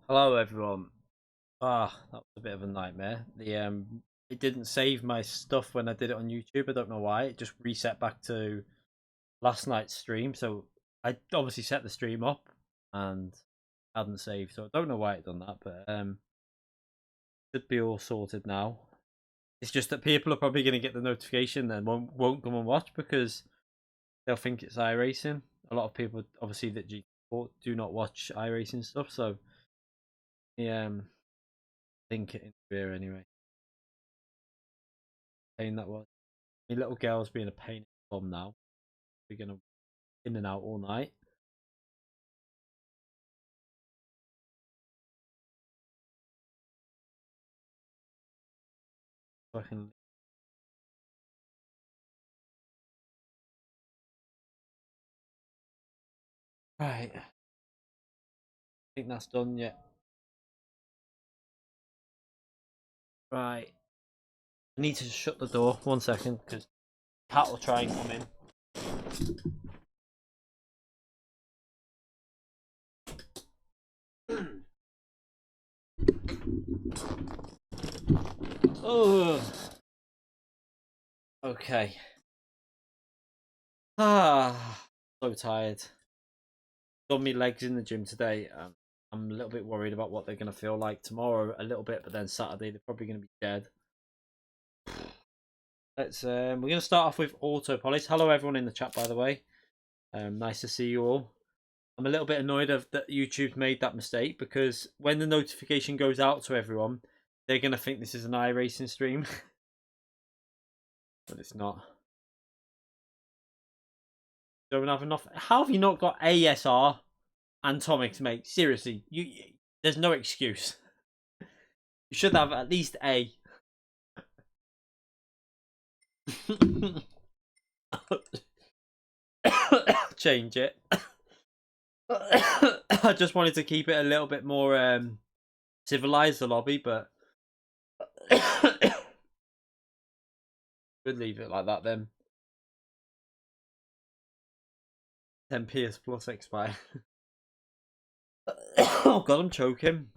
Hello everyone. That was a bit of a nightmare. It didn't save my stuff when I did it on YouTube. I don't know why. It just reset back to last night's stream. So I obviously set the stream up and hadn't saved. So I don't know why it done that, but should be all sorted now. It's just that people are probably going to get the notification and won't come and watch because they'll think it's iRacing. A lot of people obviously that do not watch iRacing stuff, so think it into here anyway. Pain that was. My little girl's being a pain in the bum now. We're gonna in and out all night. So I can. Right. I think that's done yet. Right. I need to shut the door 1 second because cat will try and come in. Oh. Okay. So tired. Done my legs in the gym today. I'm a little bit worried about what they're gonna feel like tomorrow. A little bit, but then Saturday they're probably gonna be dead. Let's. We're gonna start off with Autopolis. Hello everyone in the chat, by the way. Nice to see you all. I'm a little bit annoyed that YouTube's made that mistake because when the notification goes out to everyone, they're gonna think this is an iRacing stream, but it's not. Don't have enough. How have you not got ASR and Atomics, mate? Seriously, there's no excuse. You should have at least A. Change it. I just wanted to keep it a little bit more civilized, the lobby, but we'll leave it like that then. Then PS Plus expire. Oh god, I'm choking.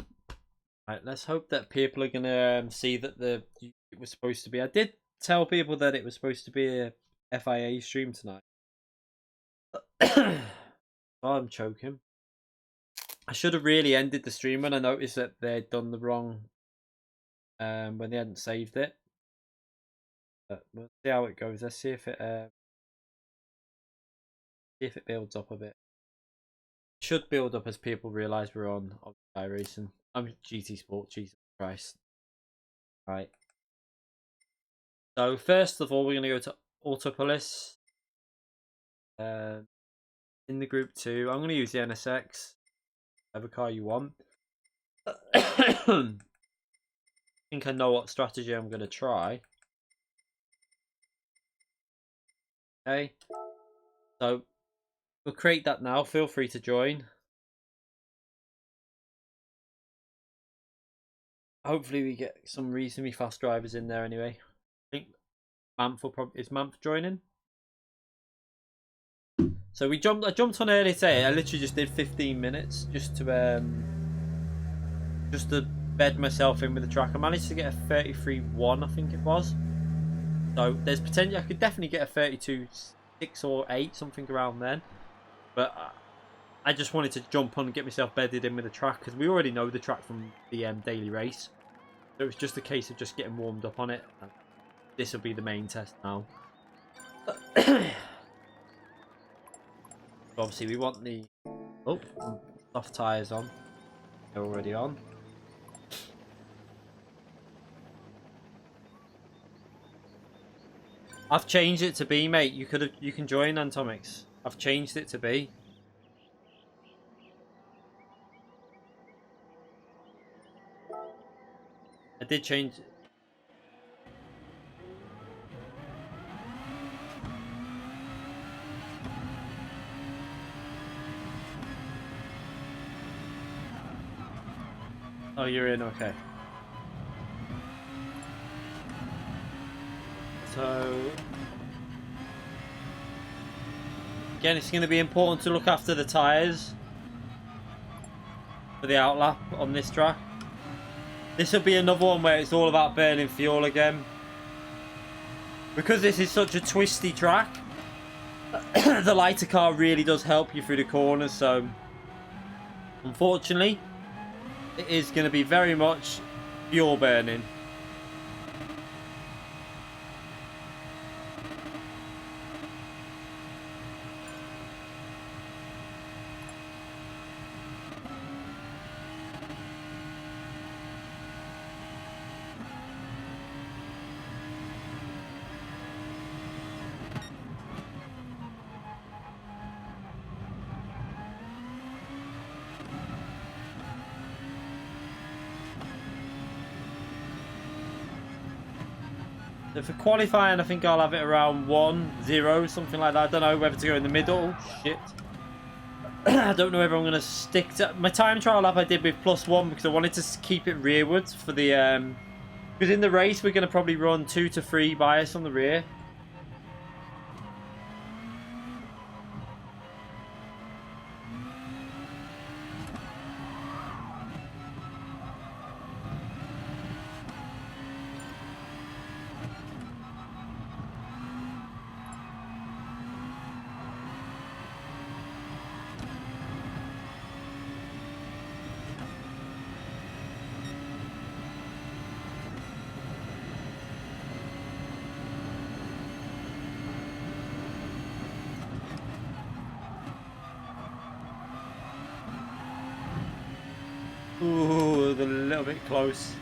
Right, let's hope that people are gonna see that it was supposed to be. I did tell people that it was supposed to be a FIA stream tonight. Oh, I'm choking. I should have really ended the stream when I noticed that they'd done the wrong when they hadn't saved it. But we'll see how it goes. Let's see if it builds up a bit. It should build up as people realise we're on iRacing. I'm GT Sport, Jesus Christ. Right. So first of all, we're gonna go to Autopolis. In the group 2, I'm gonna use the NSX. Whatever car you want. I think I know what strategy I'm gonna try. Okay. So we'll create that now. Feel free to join. Hopefully we get some reasonably fast drivers in there anyway. I think Manf will probably... Is Manf joining? So I jumped on early today. I literally just did 15 minutes just to bed myself in with the track. I managed to get a 33.1, I think it was. So there's potential. I could definitely get a 32.6 or 8, something around then. But I just wanted to jump on and get myself bedded in with the track because we already know the track from the daily race. So it was just a case of just getting warmed up on it. This will be the main test now. Obviously we want the soft tyres on. They're already on. I've changed it to B, mate. You can join Atomics. I've changed it to B. I did change it. Oh, you're in, okay. So again, it's going to be important to look after the tyres for the outlap on this track. This will be another one where it's all about burning fuel again. Because this is such a twisty track, the lighter car really does help you through the corners, so unfortunately it is going to be very much fuel burning. So for qualifying, I think I'll have it around 1-0, something like that. I don't know whether to go in the middle. Shit. I don't know whether I'm going to stick to... My time trial lap I did with +1 because I wanted to keep it rearwards for the... Because in the race, we're going to probably run 2 to 3 bias on the rear. Ooh, they're a little bit close.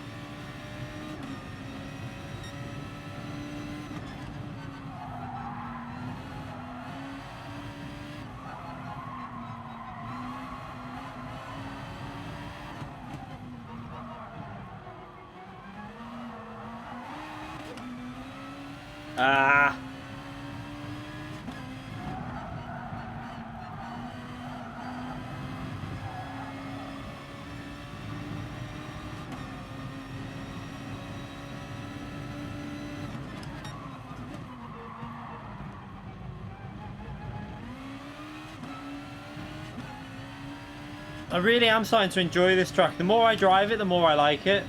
I really am starting to enjoy this track. The more I drive it, the more I like it.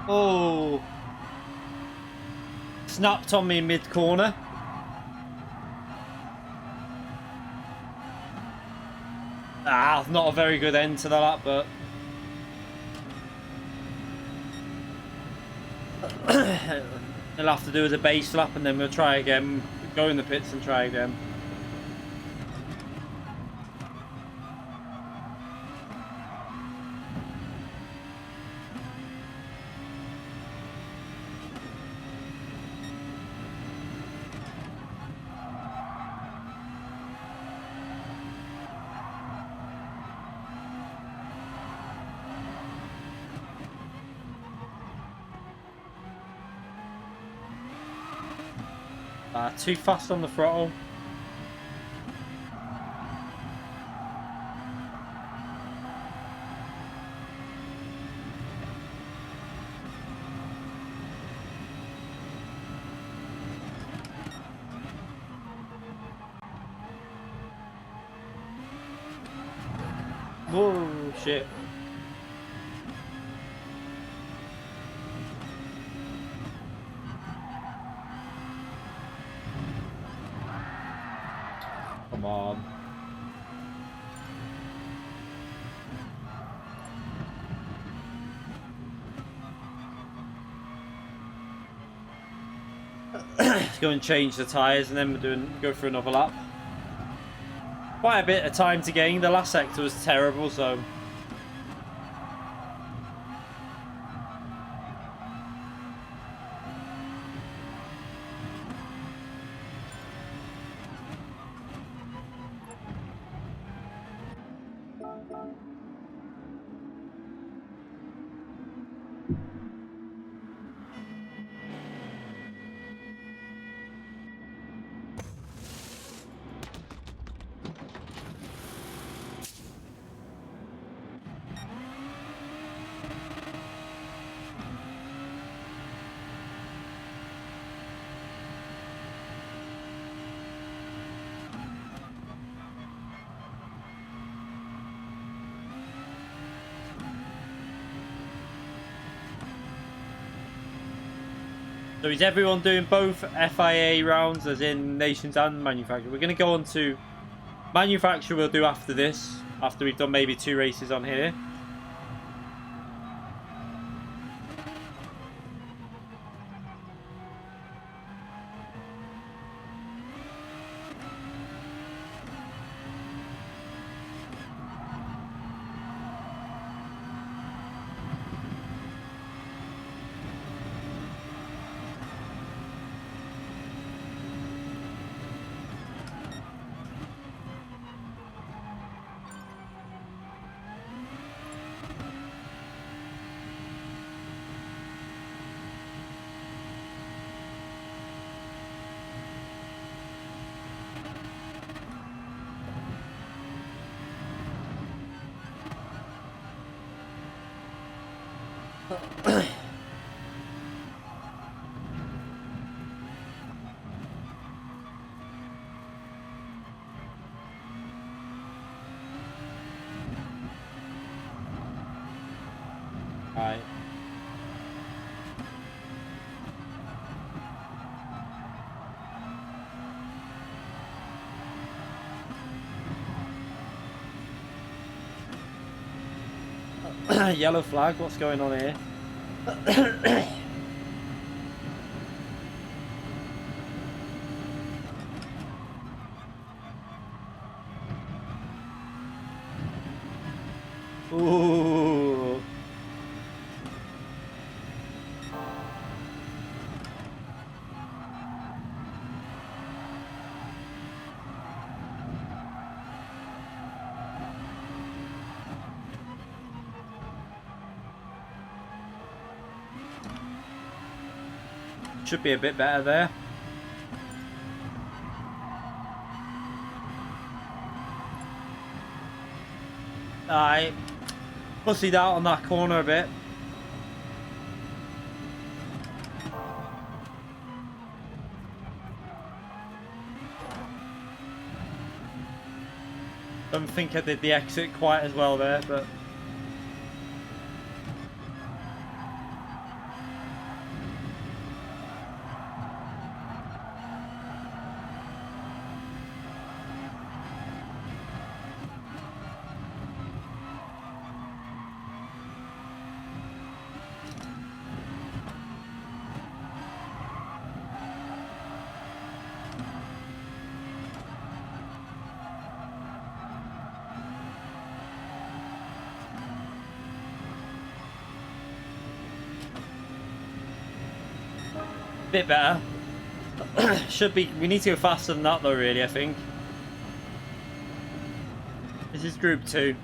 Oh. Snapped on me mid-corner. Ah, not a very good end to the lap, but... He'll have to do as a base lap and then we'll try again. Go in the pits and try again. Too fast on the throttle. Whoa, shit. Come on. Let's go and change the tyres and then we'll go for another lap. Quite a bit of time to gain. The last sector was terrible, so... So is everyone doing both FIA rounds, as in nations and manufacturer? We're going to go on to manufacturer. We'll do after this, after we've done maybe 2 races on here. Right. Yellow flag, what's going on here? Ooh. Should be a bit better there. I pussied out on that corner a bit. Don't think I did the exit quite as well there, but bit better. Should be. We need to go faster than that though, really, I think. This is group 2.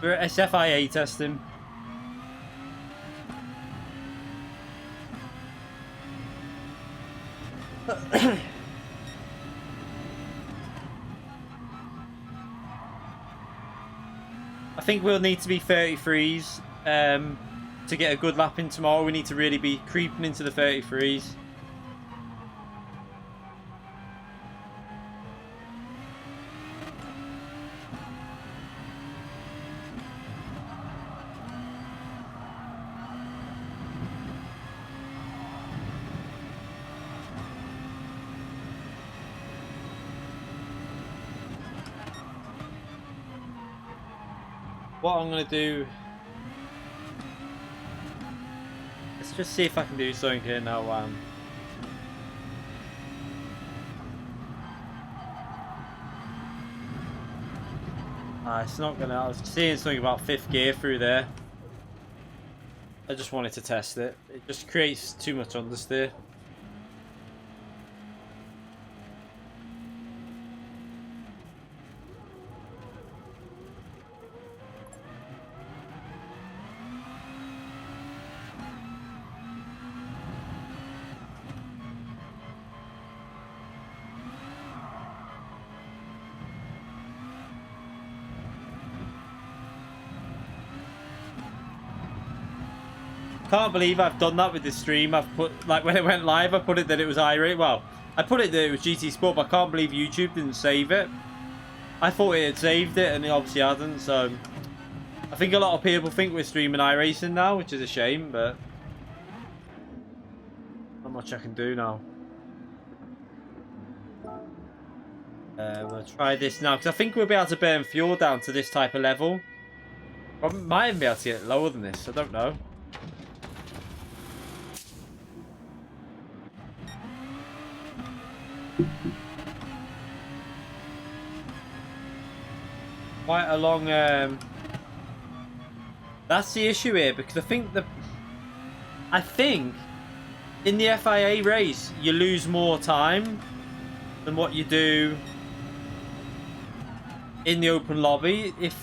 We're at SFIA testing. I think we'll need to be 33s to get a good lap in tomorrow. We need to really be creeping into the 33s. What I'm going to do... Let's just see if I can do something here now. It's not going to... I was seeing something about 5th gear through there. I just wanted to test it. It just creates too much understeer. Can't believe I've done that with this stream. I've put, like, when it went live, I put it that it was iRate. Well, I put it that it was GT Sport, but I can't believe YouTube didn't save it. I thought it had saved it, and it obviously hadn't, so... I think a lot of people think we're streaming iRacing now, which is a shame, but... Not much I can do now. We'll try this now, because I think we'll be able to burn fuel down to this type of level. I might even be able to get it lower than this, I don't know. Quite a long that's the issue here, because I think in the FIA race you lose more time than what you do in the open lobby. If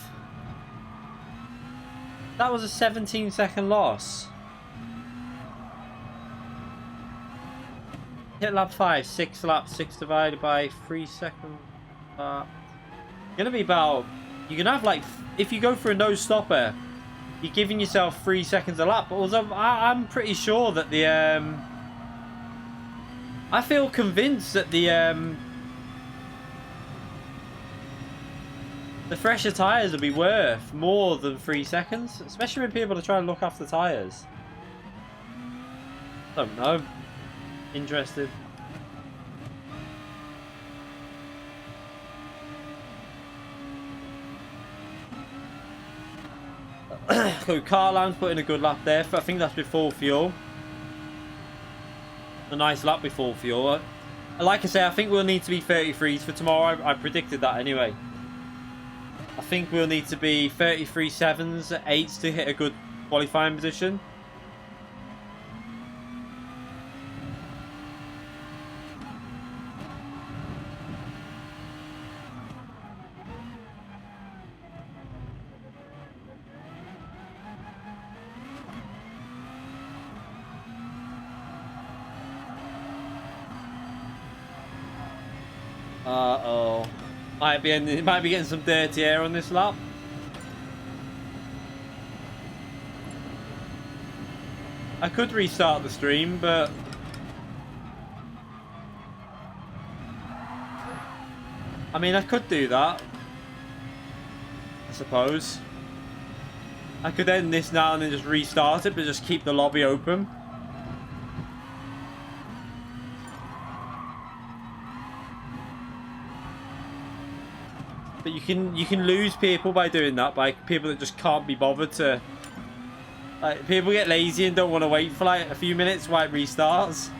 that was a 17-second loss. Hit lap 5, 6 laps, 6 divided by 3 seconds. Gonna be about... You're gonna have, like, if you go for a no stopper, you're giving yourself 3 seconds a lap. But also, I'm pretty sure that the I feel convinced that the fresher tyres will be worth more than 3 seconds, especially when people are trying to look after tyres. Don't know. Interested. So Carlan's put in a good lap there. I think that's before fuel. A nice lap before fuel. Like I say, I think we'll need to be 33s for tomorrow. I predicted that anyway. I think we'll need to be 33 7s, 8s to hit a good qualifying position. Uh-oh. Might be getting some dirty air on this lap. I could restart the stream, but I mean, I could do that. I suppose. I could end this now and then just restart it, but just keep the lobby open. But you can lose people by doing that, by people that just can't be bothered to. Like, people get lazy and don't want to wait for like a few minutes while it restarts.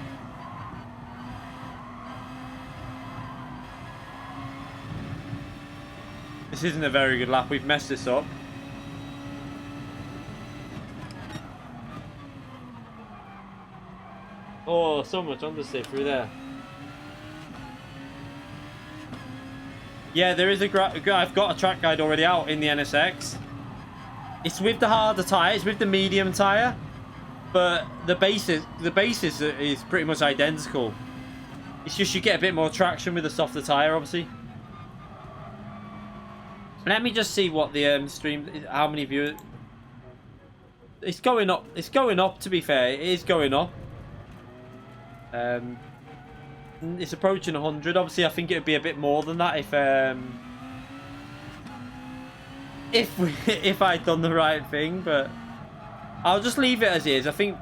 This isn't a very good lap. We've messed this up. Oh, so much understeer through there. Yeah, there is I've got a track guide already out in the NSX. It's with the harder tyre. It's with the medium tyre, but the basis is pretty much identical. It's just you get a bit more traction with the softer tyre, obviously. Let me just see what the stream, how many viewers. It's going up. It's going up. To be fair, it is going up. It's approaching 100. Obviously, I think it would be a bit more than that if I'd done the right thing. But I'll just leave it as is. I think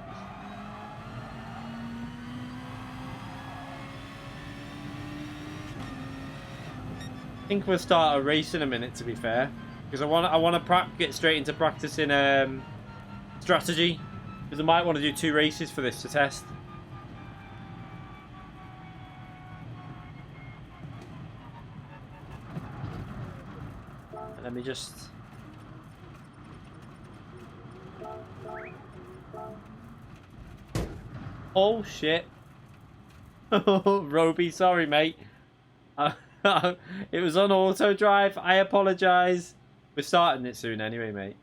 we'll start a race in a minute. To be fair, because I want to get straight into practicing strategy, because I might want to do 2 races for this to test. Let me just... Oh, shit. Roby, sorry, mate. It was on auto drive. I apologise. We're starting it soon anyway, mate.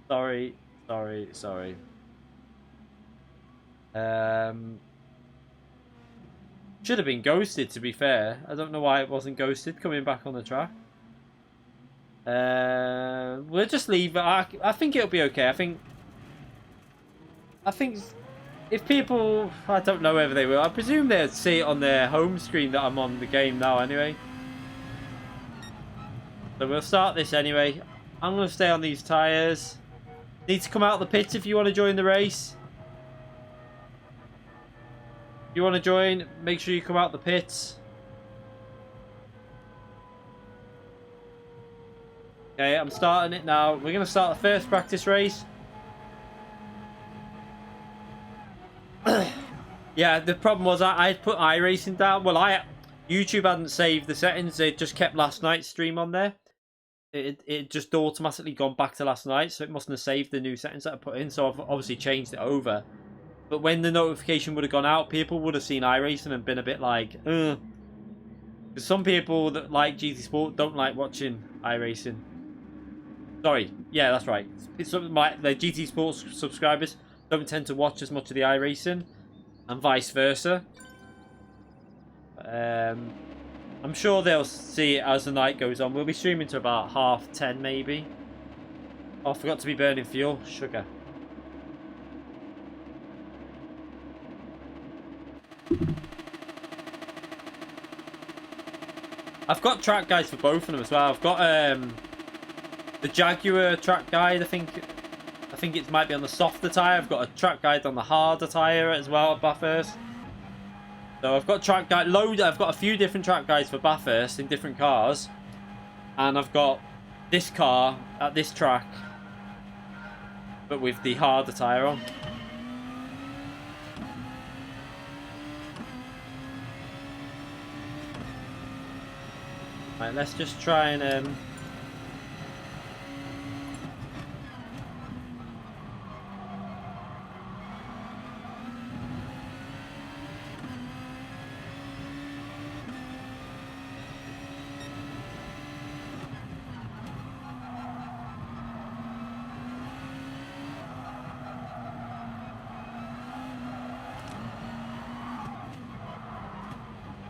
Sorry. Should have been ghosted, to be fair. I don't know why it wasn't ghosted coming back on the track. We'll just leave it. I think it'll be okay. I think if people, I don't know whether they will. I presume they'll see it on their home screen that I'm on the game now anyway. So we'll start this anyway. I'm going to stay on these tyres. Need to come out of the pits if you want to join the race. If you want to join, make sure you come out the pits. Okay, I'm starting it now. We're going to start the first practice race. Yeah, the problem was I put iRacing down. Well, YouTube hadn't saved the settings. It just kept last night's stream on there. It just automatically gone back to last night, so it mustn't have saved the new settings that I put in. So I've obviously changed it over. But when the notification would have gone out, people would have seen iRacing and been a bit like, ugh. Because some people that like GT Sport don't like watching iRacing. Sorry, yeah, that's right. The GT Sports subscribers don't tend to watch as much of the iRacing, and vice versa. I'm sure they'll see it as the night goes on. We'll be streaming to about 10:30 maybe. Oh, I forgot to be burning fuel. Sugar. I've got track guides for both of them as well. I've got the Jaguar track guide. I think it might be on the softer tyre. I've got a track guide on the harder tyre as well at Bathurst. So I've got track guide I've got a few different track guides for Bathurst in different cars, and I've got this car at this track, but with the harder tyre on. Right, let's just try and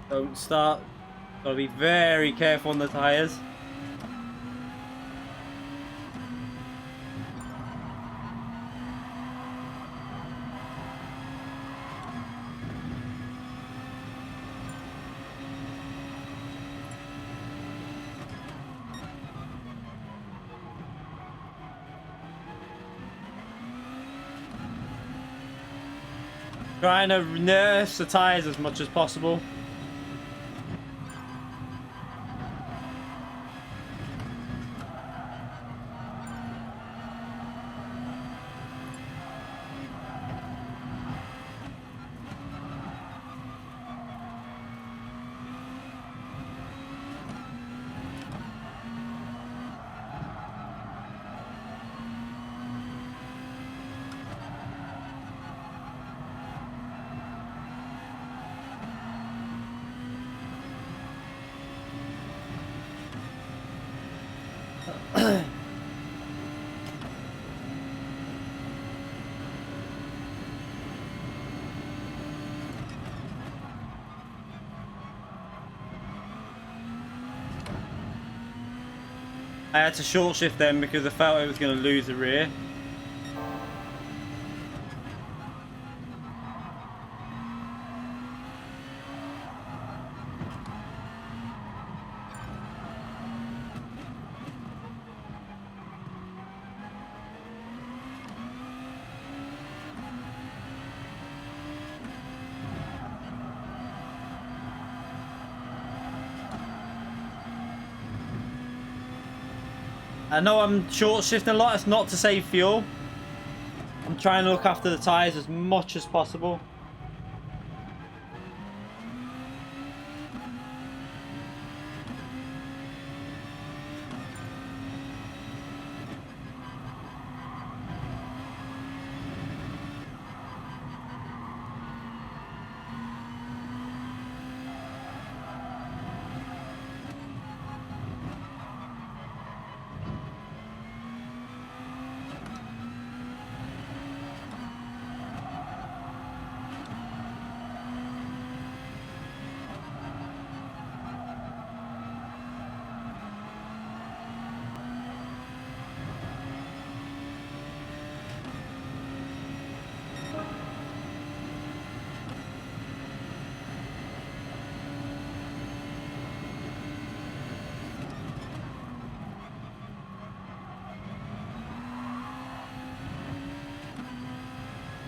don't start. Gotta be very careful on the tyres. Trying to nurse the tyres as much as possible. I had to short shift them because I felt I was going to lose the rear. I know I'm short shifting a lot, it's not to save fuel. I'm trying to look after the tyres as much as possible.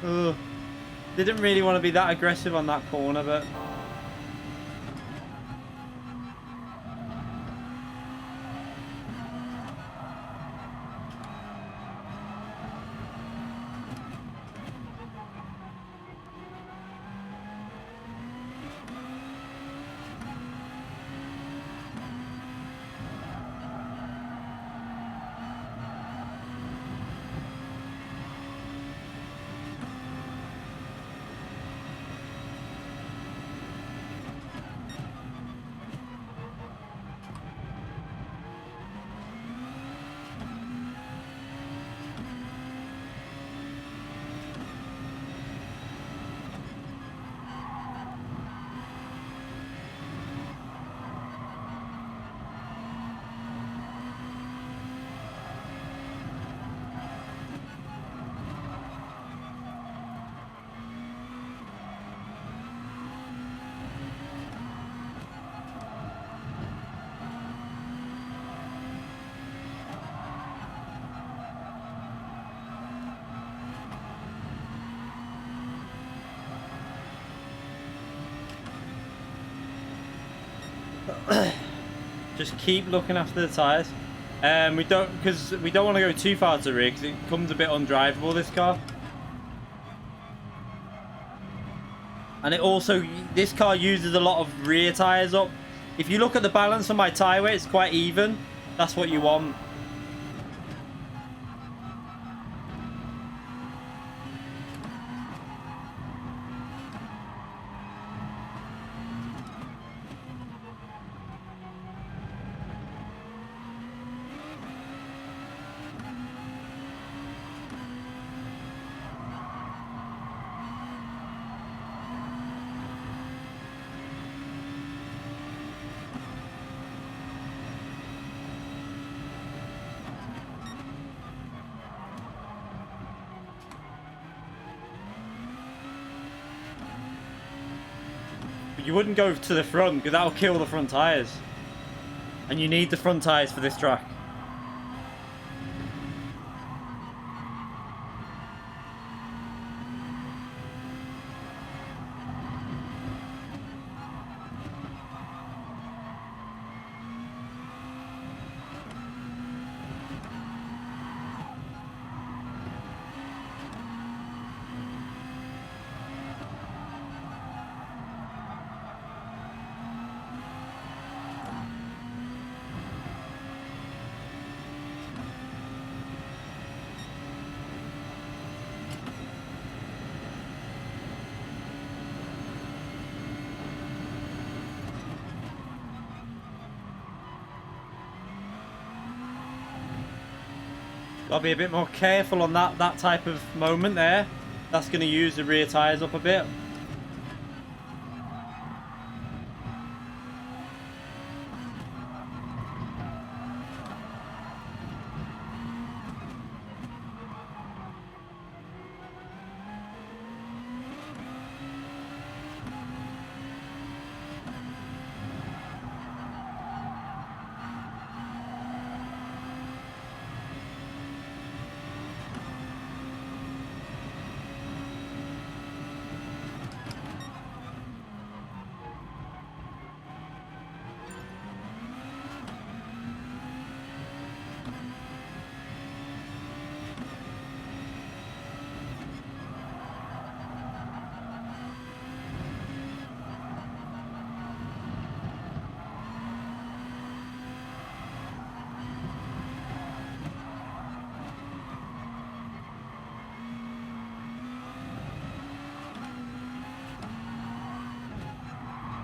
Ugh. Didn't really want to be that aggressive on that corner, but... Just keep looking after the tyres. We don't want to go too far to the rear because it becomes a bit undrivable, this car. And it also, this car uses a lot of rear tyres up. If you look at the balance on my tyre weight, it's quite even. That's what you want. You wouldn't go to the front because that'll kill the front tyres. And you need the front tyres for this track. Gotta be a bit more careful on that type of moment there. That's going to use the rear tyres up a bit.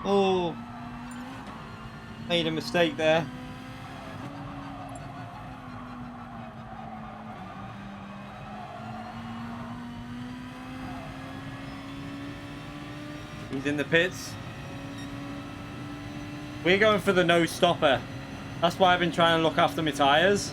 Oh, made a mistake there. He's in the pits. We're going for the no stopper. That's why I've been trying to look after my tyres.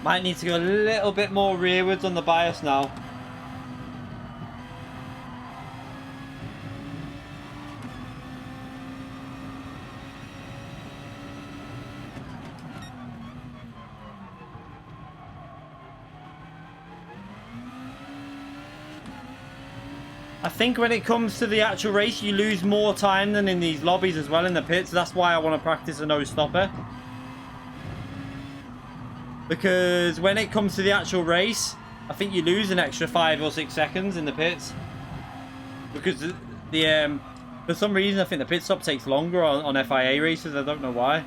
Might need to go a little bit more rearwards on the bias now. I think when it comes to the actual race, you lose more time than in these lobbies as well in the pits. That's why I want to practice a no stopper. Because when it comes to the actual race, I think you lose an extra 5 or 6 seconds in the pits. Because for some reason, I think the pit stop takes longer on FIA races. I don't know why.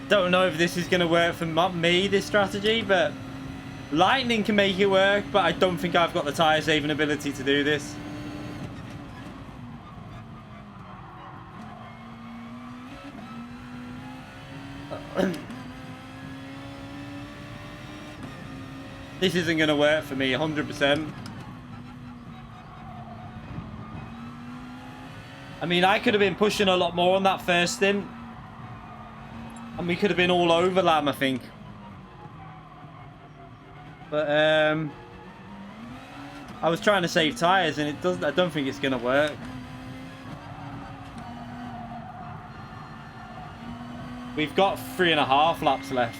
Don't know if this is going to work for me, this strategy, but lightning can make it work, but I don't think I've got the tyre saving ability to do this. This isn't going to work for me 100%. I mean, I could have been pushing a lot more on that first stint. And we could have been all over Lamb, I think. But, I was trying to save tyres, and it doesn't. I don't think it's going to work. We've got 3.5 laps left.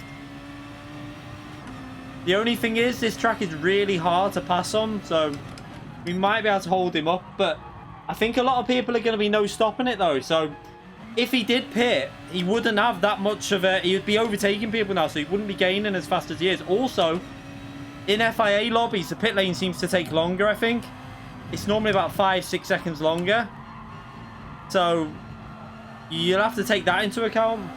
The only thing is, this track is really hard to pass on, so we might be able to hold him up, but I think a lot of people are going to be no stopping it though, so if he did pit, he wouldn't have that much of a... He would be overtaking people now, so he wouldn't be gaining as fast as he is. Also, in FIA lobbies, the pit lane seems to take longer, I think. It's normally about 5-6 seconds longer. So, you'll have to take that into account.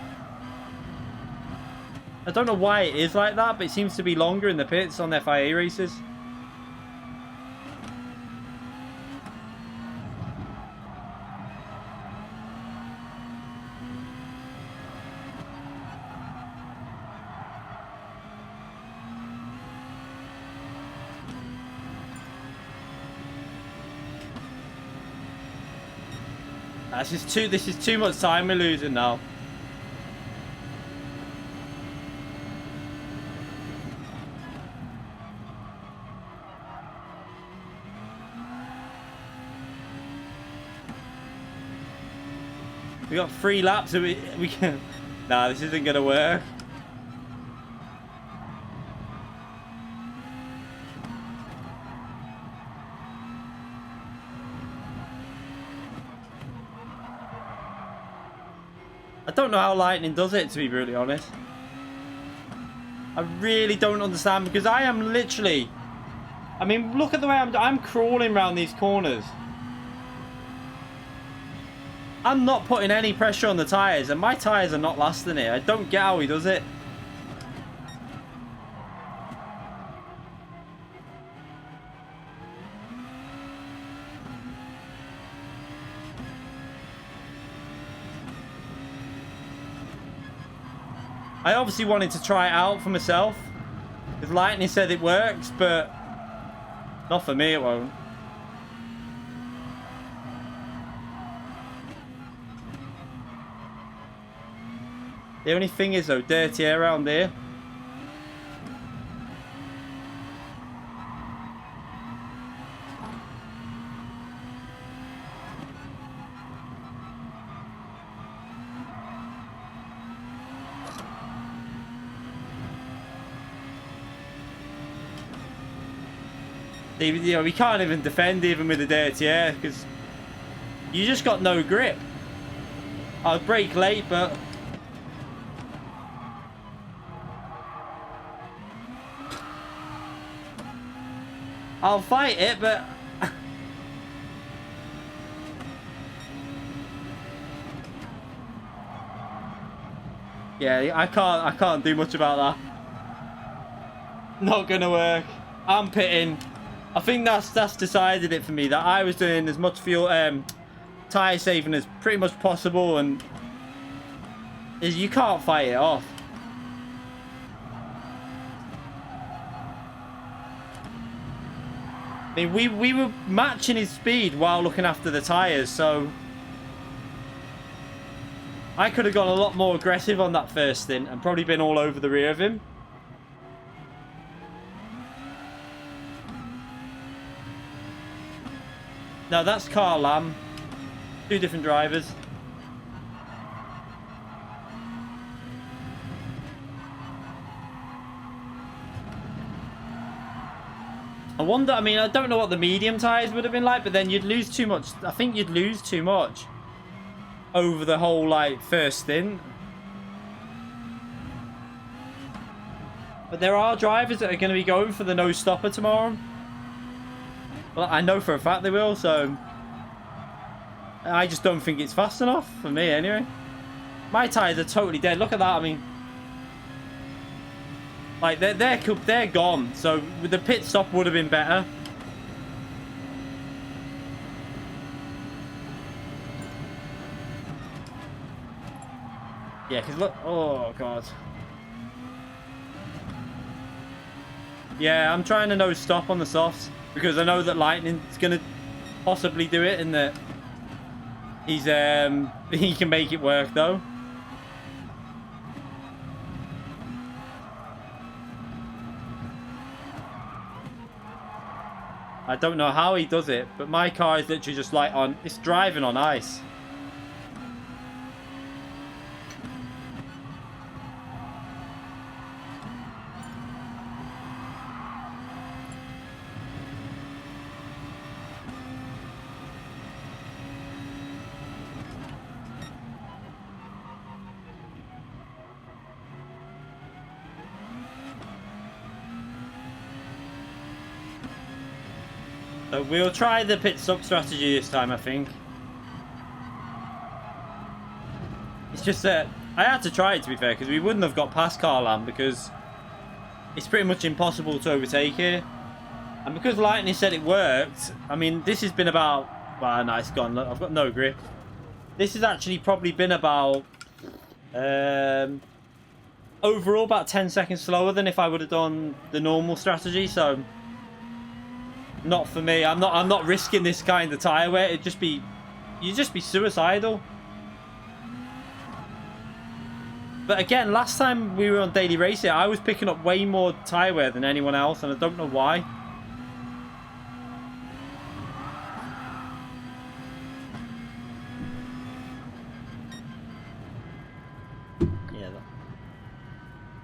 I don't know why it is like that, but it seems to be longer in the pits on FIA races. This is too much time we're losing now. We got 3 laps, so we can... Nah, this isn't gonna work. I don't know how Lightning does it, to be brutally honest. I really don't understand, because I am literally... I mean, look at the way I'm crawling around these corners. I'm not putting any pressure on the tyres, and my tyres are not lasting it. I don't get how he does it. I obviously wanted to try it out for myself, because Lightning said it works, but not for me, it won't. The only thing is though, dirty air around here. You know, we can't even defend even with the dirty air, because you just got no grip. I'll brake late, but I'll fight it, but yeah, I can't do much about that. Not gonna work. I'm pitting. I think that's decided it for me, that I was doing as much fuel tire saving as pretty much possible, and you can't fight it off. I mean, we were matching his speed while looking after the tyres, so I could have gone a lot more aggressive on that first stint and probably been all over the rear of him. No, that's Carl Lamb. 2 different drivers. I wonder, I mean, I don't know what the medium tyres would have been like, but then you'd lose too much. I think you'd lose too much over the whole, like, first stint. But there are drivers that are going to be going for the no-stopper tomorrow. Well, I know for a fact they will, so I just don't think it's fast enough for me anyway. My tyres are totally dead. Look at that. I mean, like they're gone. So the pit stop would have been better. Yeah, because look. Oh god. Yeah, I'm trying to no stop on the softs, because I know that Lightning's going to possibly do it in the... He's he can make it work though. I don't know how he does it, but my car is literally just like on, it's driving on ice. So we'll try the pit stop strategy this time, I think. It's just that I had to try it, to be fair, because we wouldn't have got past Carlam because it's pretty much impossible to overtake here. And because Lightning said it worked, I mean, this has been about... Well, no, it's gone. Look, I've got no grip. This has actually probably been about... overall, about 10 seconds slower than if I would have done the normal strategy, so... Not for me. I'm not risking this kind of tyre wear. You'd just be suicidal. But again, last time we were on Daily Racing, I was picking up way more tyre wear than anyone else, and I don't know why. Yeah, the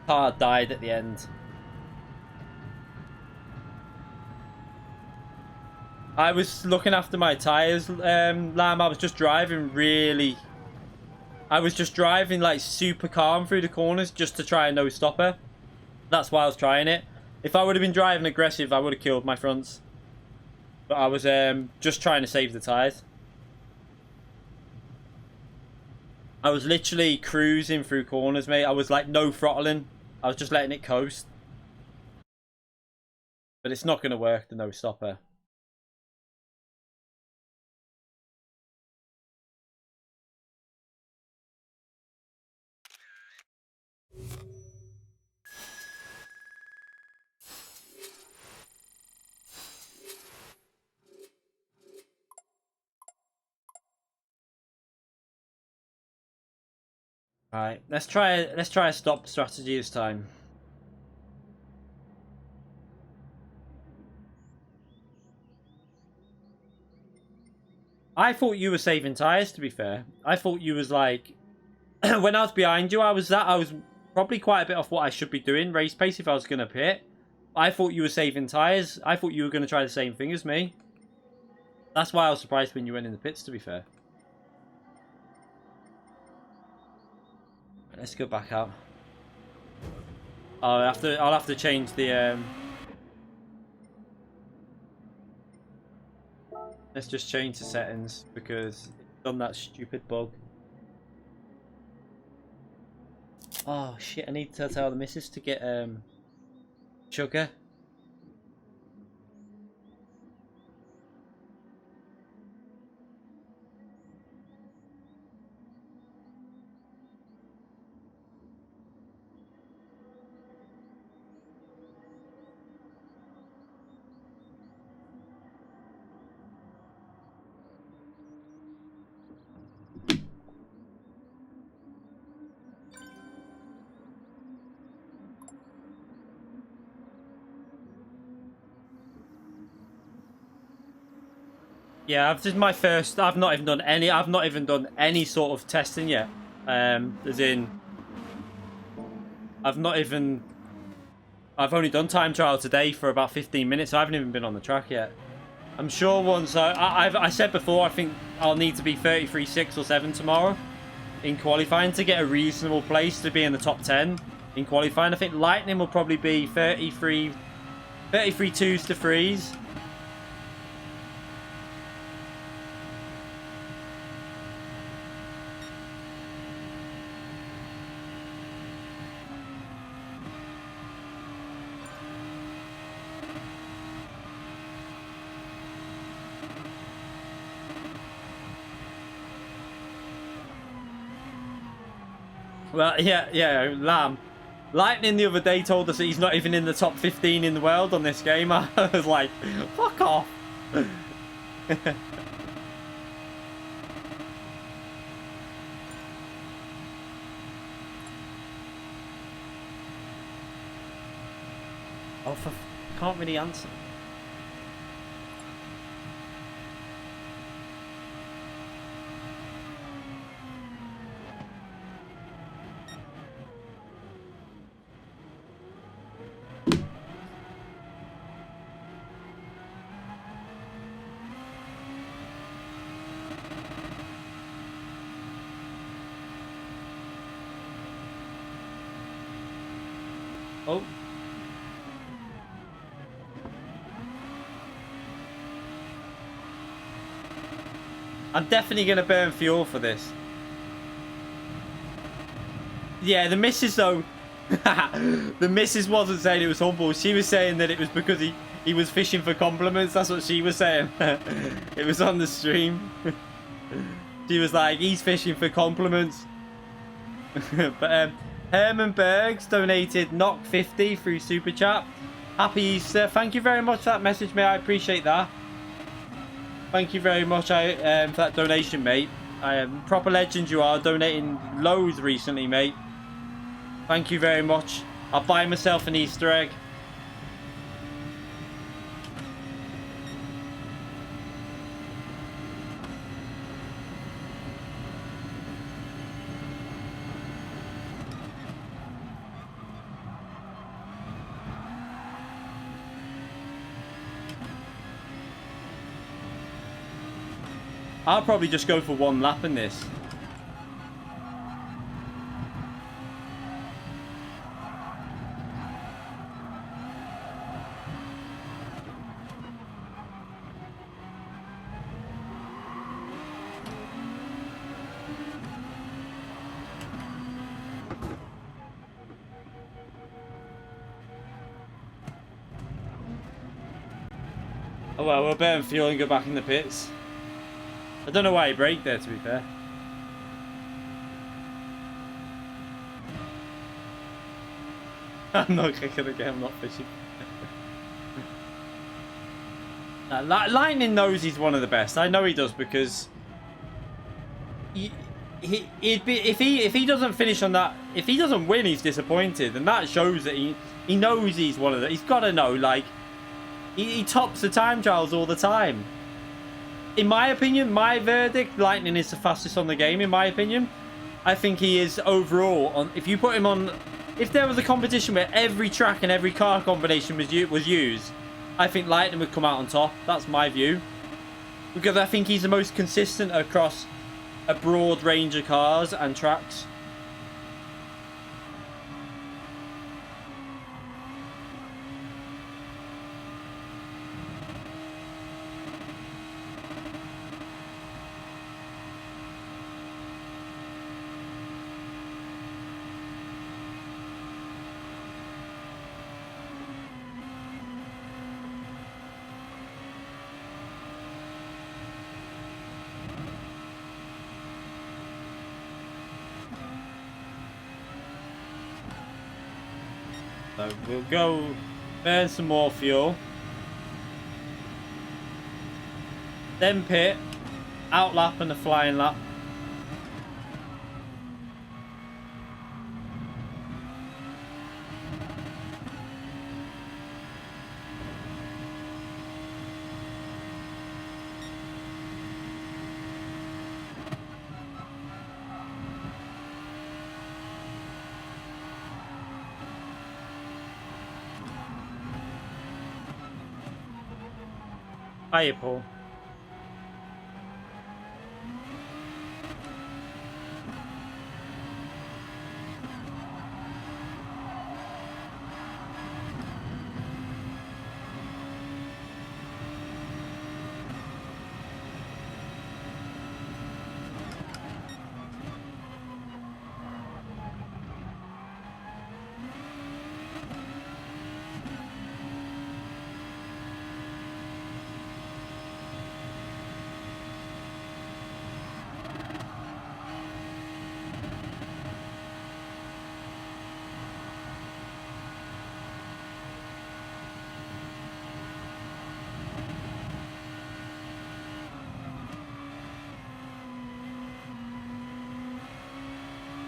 car died at the end. I was looking after my tyres, Lamb. I was just driving really... I was just driving like super calm through the corners just to try a no-stopper. That's why I was trying it. If I would have been driving aggressive, I would have killed my fronts. But I was just trying to save the tyres. I was literally cruising through corners, mate. I was like no throttling. I was just letting it coast. But it's not going to work, the no-stopper. Alright, let's try a stop strategy this time. I thought you were saving tyres, to be fair. I thought you was like when I was behind you, I was probably quite a bit off what I should be doing race pace if I was gonna pit. I thought you were saving tyres. I thought you were gonna try the same thing as me. That's why I was surprised when you went in the pits, to be fair. Let's go back out. I'll have to change the let's just change the settings because it's done that stupid bug. Oh shit, I need to tell the missus to get sugar. Yeah, this is my first. I've not even done any sort of testing yet. As in, I've only done time trial today for about 15 minutes. I haven't even been on the track yet. I'm sure once I said before, I think I'll need to be 33.6 or 7 tomorrow in qualifying to get a reasonable place to be in the top 10 in qualifying. I think Lightning will probably be 33 2s to 3s. Well, yeah, Lamb. Lightning the other day told us that he's not even in the top 15 in the world on this game. I was like, fuck off. Oh, can't really answer. Oh. I'm definitely going to burn fuel for this. Yeah, the missus though. The missus wasn't saying it was humble. She was saying that it was because he was fishing for compliments. That's what she was saying. It was on the stream. She was like, he's fishing for compliments. But Herman Bergs donated knock 50 through Super Chat. Happy Easter. Thank you very much for that message, mate. I appreciate that. Thank you very much for that donation, mate. Proper legend you are, donating loads recently, mate. Thank you very much. I'll buy myself an Easter egg. I'll probably just go for one lap in this. Oh well, we'll burn fuel and go back in the pits. I don't know why he braked there, to be fair. I'm not kicking again, I'm not fishing. Lightning knows he's one of the best. I know he does because if he doesn't finish on that, if he doesn't win, he's disappointed, and that shows that he knows he's one of the. He's got to know, like he tops the time trials all the time. In my opinion, my verdict, Lightning is the fastest on the game. In my opinion, I think he is overall on. If you put him on, if there was a competition where every track and every car combination was used, I think Lightning would come out on top. That's my view, because I think he's the most consistent across a broad range of cars and tracks. So we'll go burn some more fuel, then pit, out lap and a flying lap. Hiya, Paul.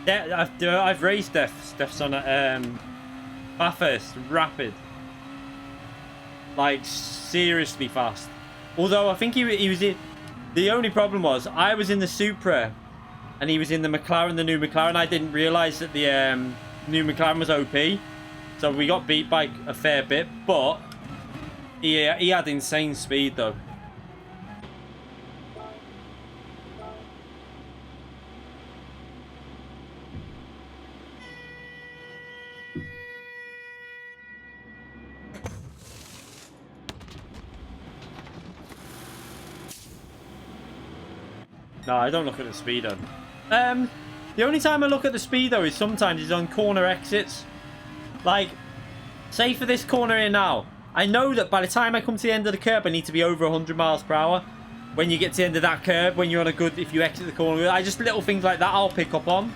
Yeah, I've raced Steph's on at Bathurst Rapid. Like, seriously fast. Although, I think he was in... The only problem was, I was in the Supra, and he was in the McLaren, the new McLaren. I didn't realise that the new McLaren was OP. So we got beat by a fair bit, but he had insane speed, though. No, I don't look at the speedo. The only time I look at the speedo is sometimes on corner exits. Like, say for this corner here now, I know that by the time I come to the end of the curb, I need to be over 100 miles per hour. When you get to the end of that curb, when you're on a good, if you exit the corner, I just little things like that I'll pick up on.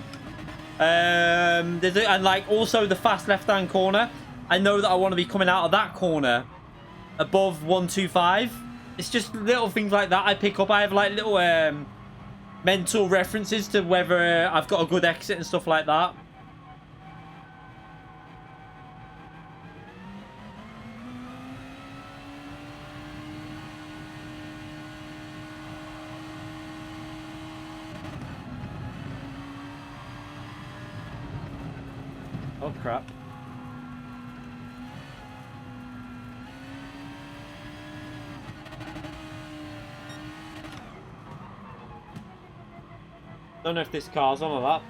And like also the fast left-hand corner, I know that I want to be coming out of that corner above 125. It's just little things like that I pick up. I have like little mental references to whether I've got a good exit and stuff like that. Oh crap. Don't know if this car's on or that.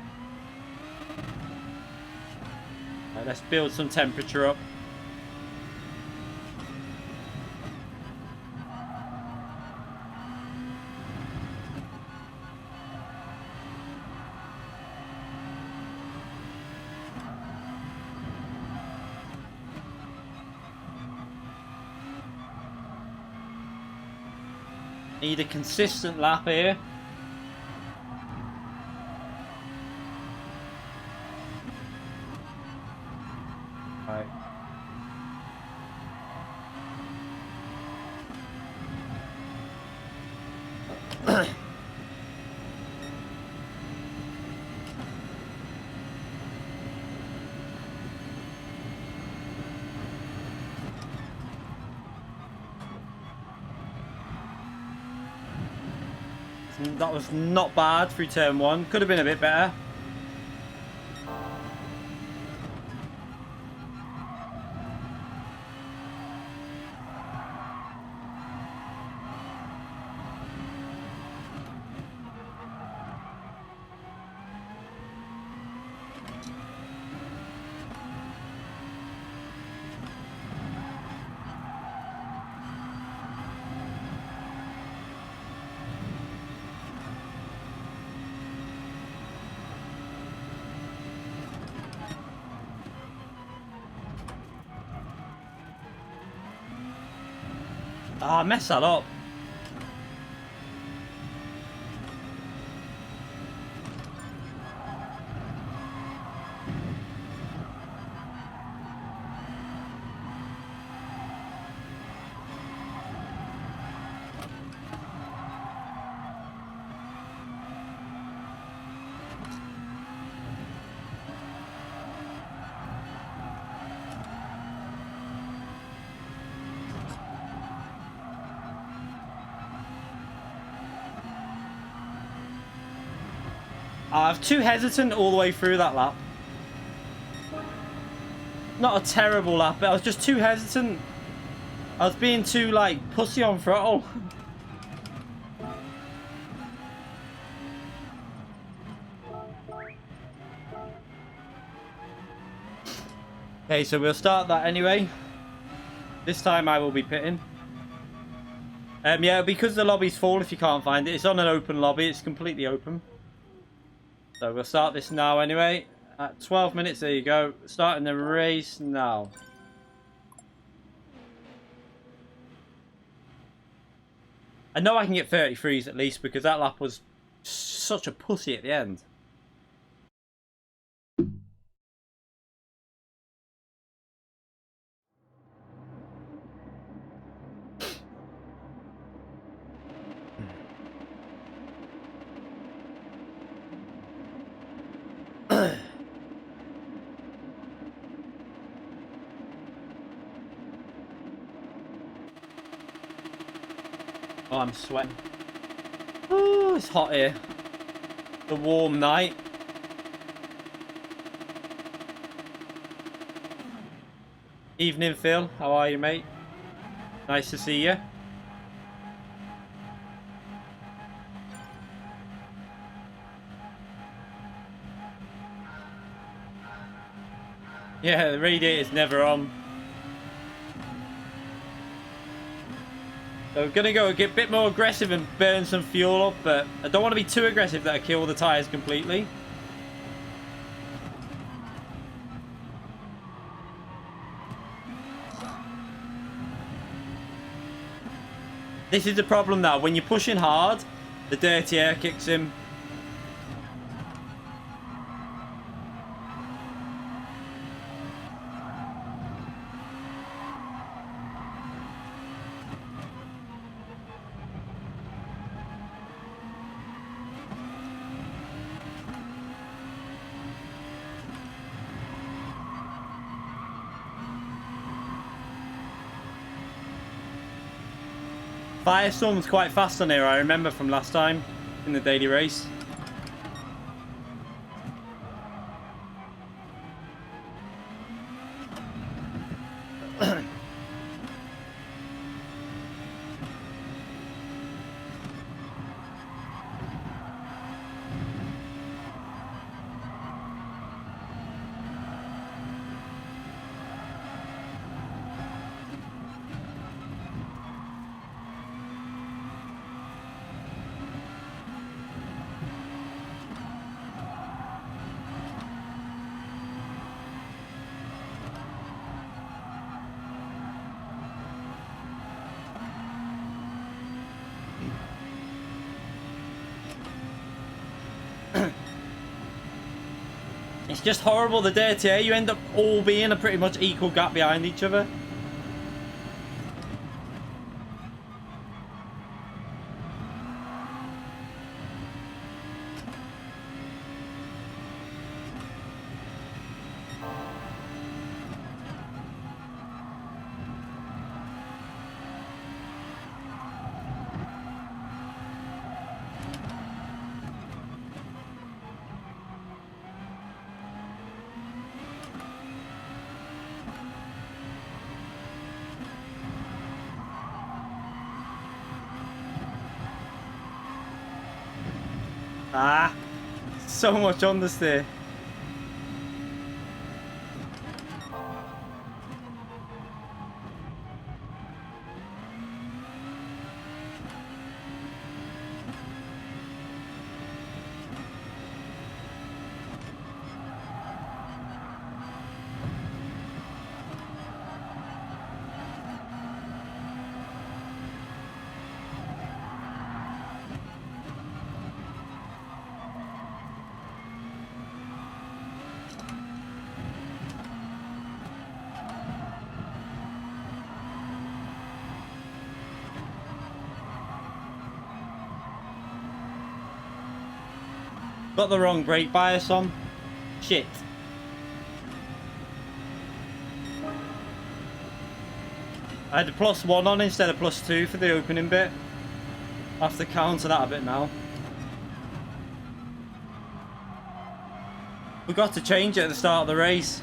Right, let's build some temperature up. Need a consistent lap here. Right. That was not bad through turn one. Could have been a bit better. Ah, I messed that up. I was too hesitant all the way through that lap. Not a terrible lap, but I was just too hesitant. I was being too, like, pussy on throttle. Okay, so we'll start that anyway. This time I will be pitting. Yeah, because the lobby's full if you can't find it. It's on an open lobby. It's completely open. So we'll start this now anyway. At 12 minutes, there you go. Starting the race now. I know I can get 33s at least because that lap was such a pussy at the end. Oh, I'm sweating. Oh, it's hot here. The warm night. Evening, Phil. How are you, mate? Nice to see you. Yeah, the radiator's never on. So we're gonna go a bit more aggressive and burn some fuel up, but I don't want to be too aggressive that I kill the tyres completely. This is the problem now. When you're pushing hard, the dirty air kicks in. Firestorm's quite fast on here, I remember from last time in the daily race. It's just horrible, the dirty air. You end up all being a pretty much equal gap behind each other. Ah, so much understeer. Got the wrong brake bias on. Shit. I had a +1 on instead of +2 for the opening bit. I have to counter that a bit now. We got to change it at the start of the race.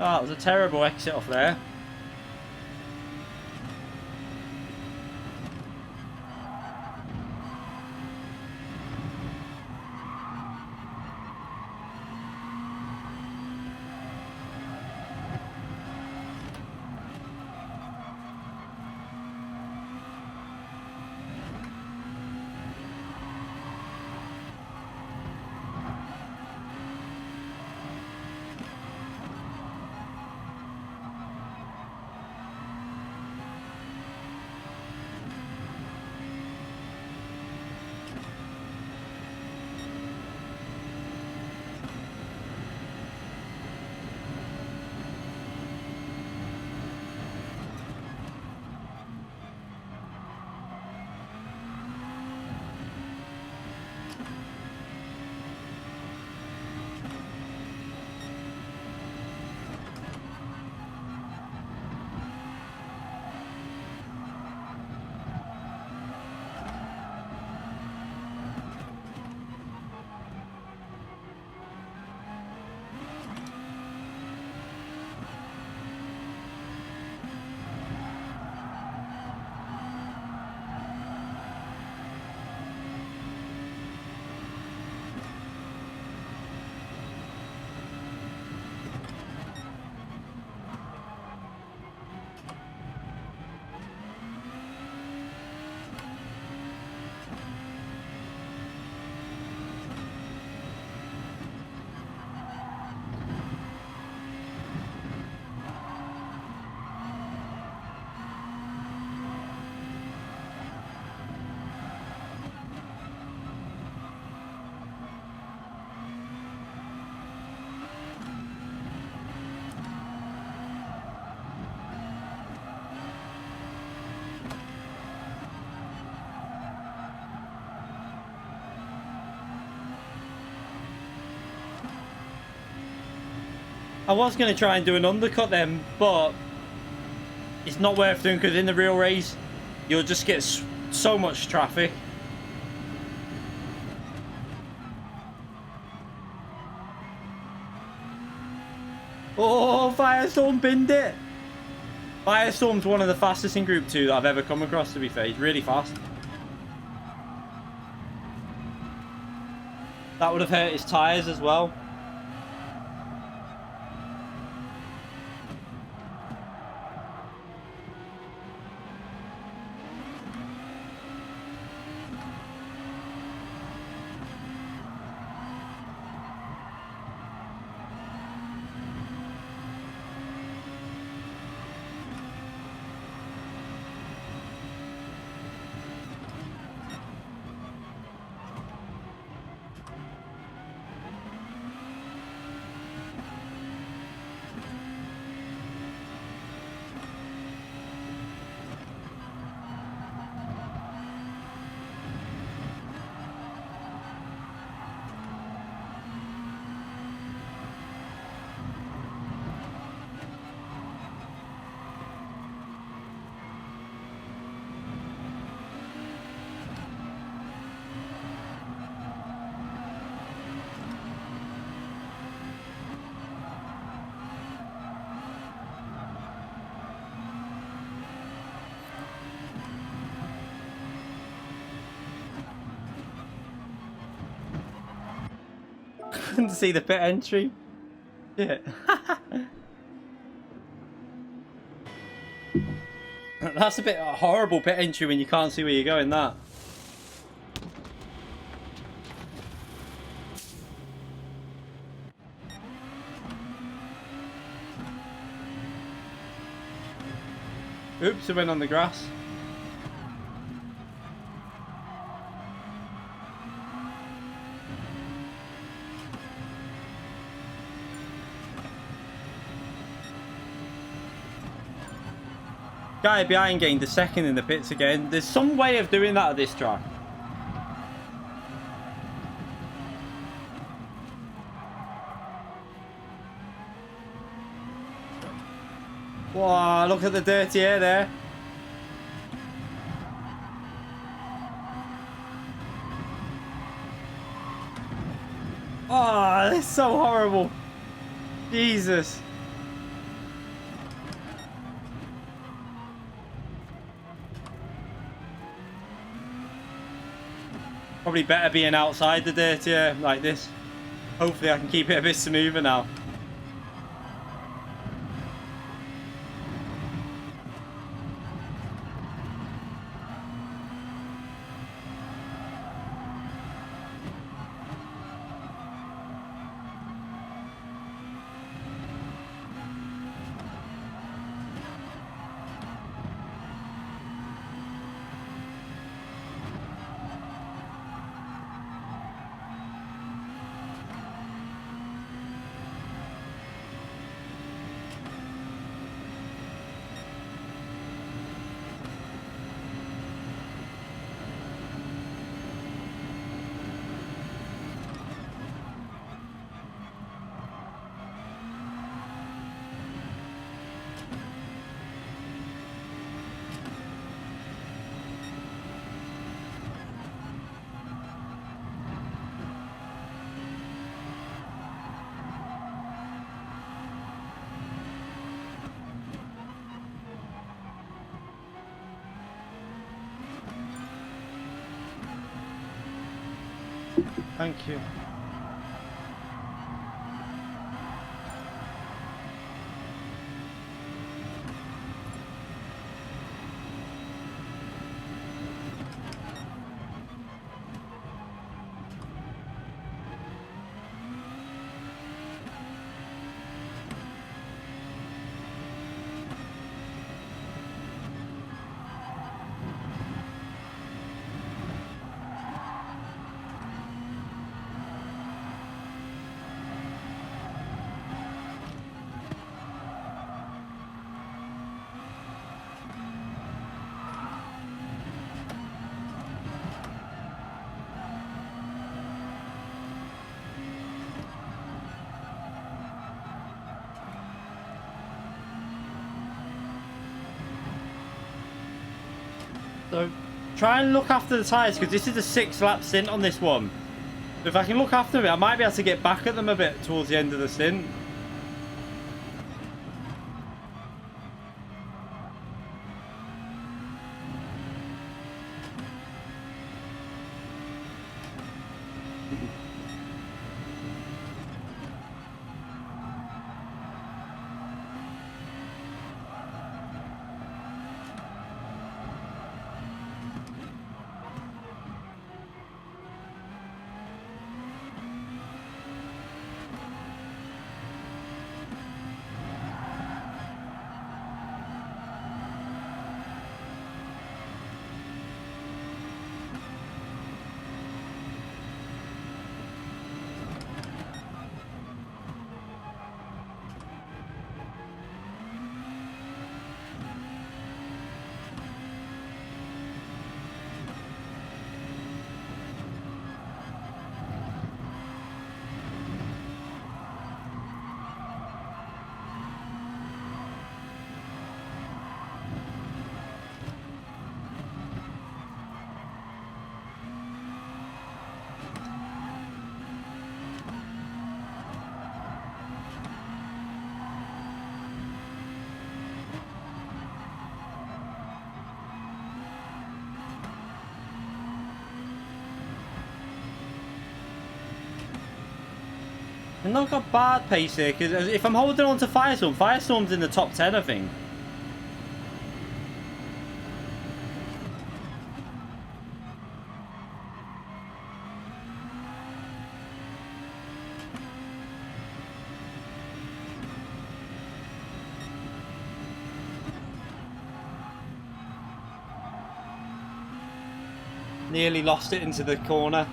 Oh, that was a terrible exit off there. I was going to try and do an undercut then, but it's not worth doing because in the real race, you'll just get so much traffic. Oh, Firestorm binned it. Firestorm's one of the fastest in Group 2 that I've ever come across, to be fair. He's really fast. That would have hurt his tyres as well. Couldn't see the pit entry. Shit. That's a bit of a horrible pit entry when you can't see where you're going. That. Oops, I went on the grass. Guy behind gained a second in the pits again. There's some way of doing that at this track. Wow, look at the dirty air there. Oh, that's so horrible. Jesus. Probably better being outside the dirty air like this. Hopefully I can keep it a bit smoother now. Thank you. So try and look after the tyres, because this is a 6-lap stint on this one. If I can look after it, I might be able to get back at them a bit towards the end of the stint. And not got bad pace here, because if I'm holding on to Firestorm, Firestorm's in the top 10, I think. Nearly lost it into the corner.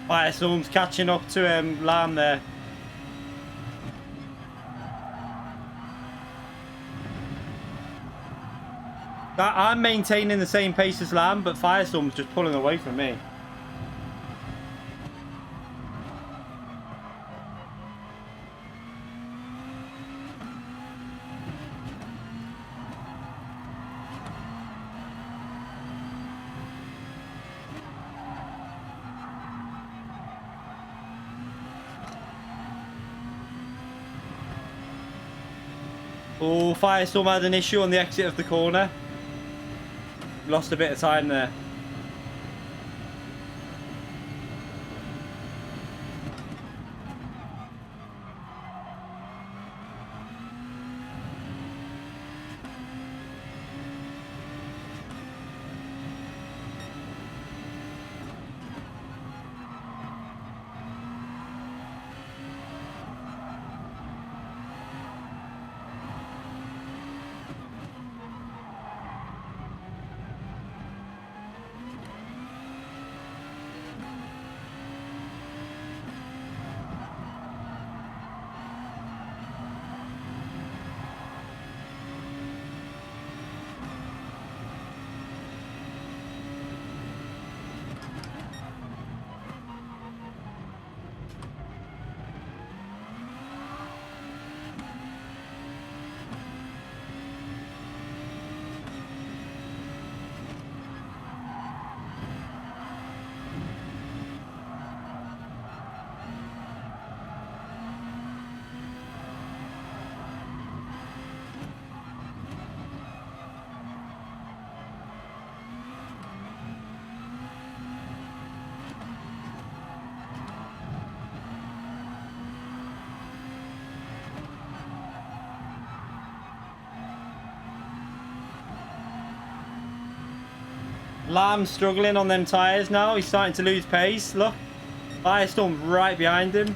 Firestorm's catching up to Lamb there. I'm maintaining the same pace as Lamb, but Firestorm's just pulling away from me. Oh, Firestorm had an issue on the exit of the corner. Lost a bit of time there. Lamb's struggling on them tyres now. He's starting to lose pace. Look. Firestorm right behind him.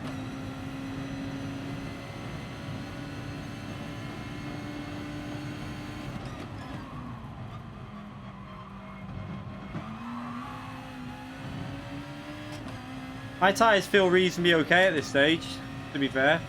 My tyres feel reasonably okay at this stage, to be fair.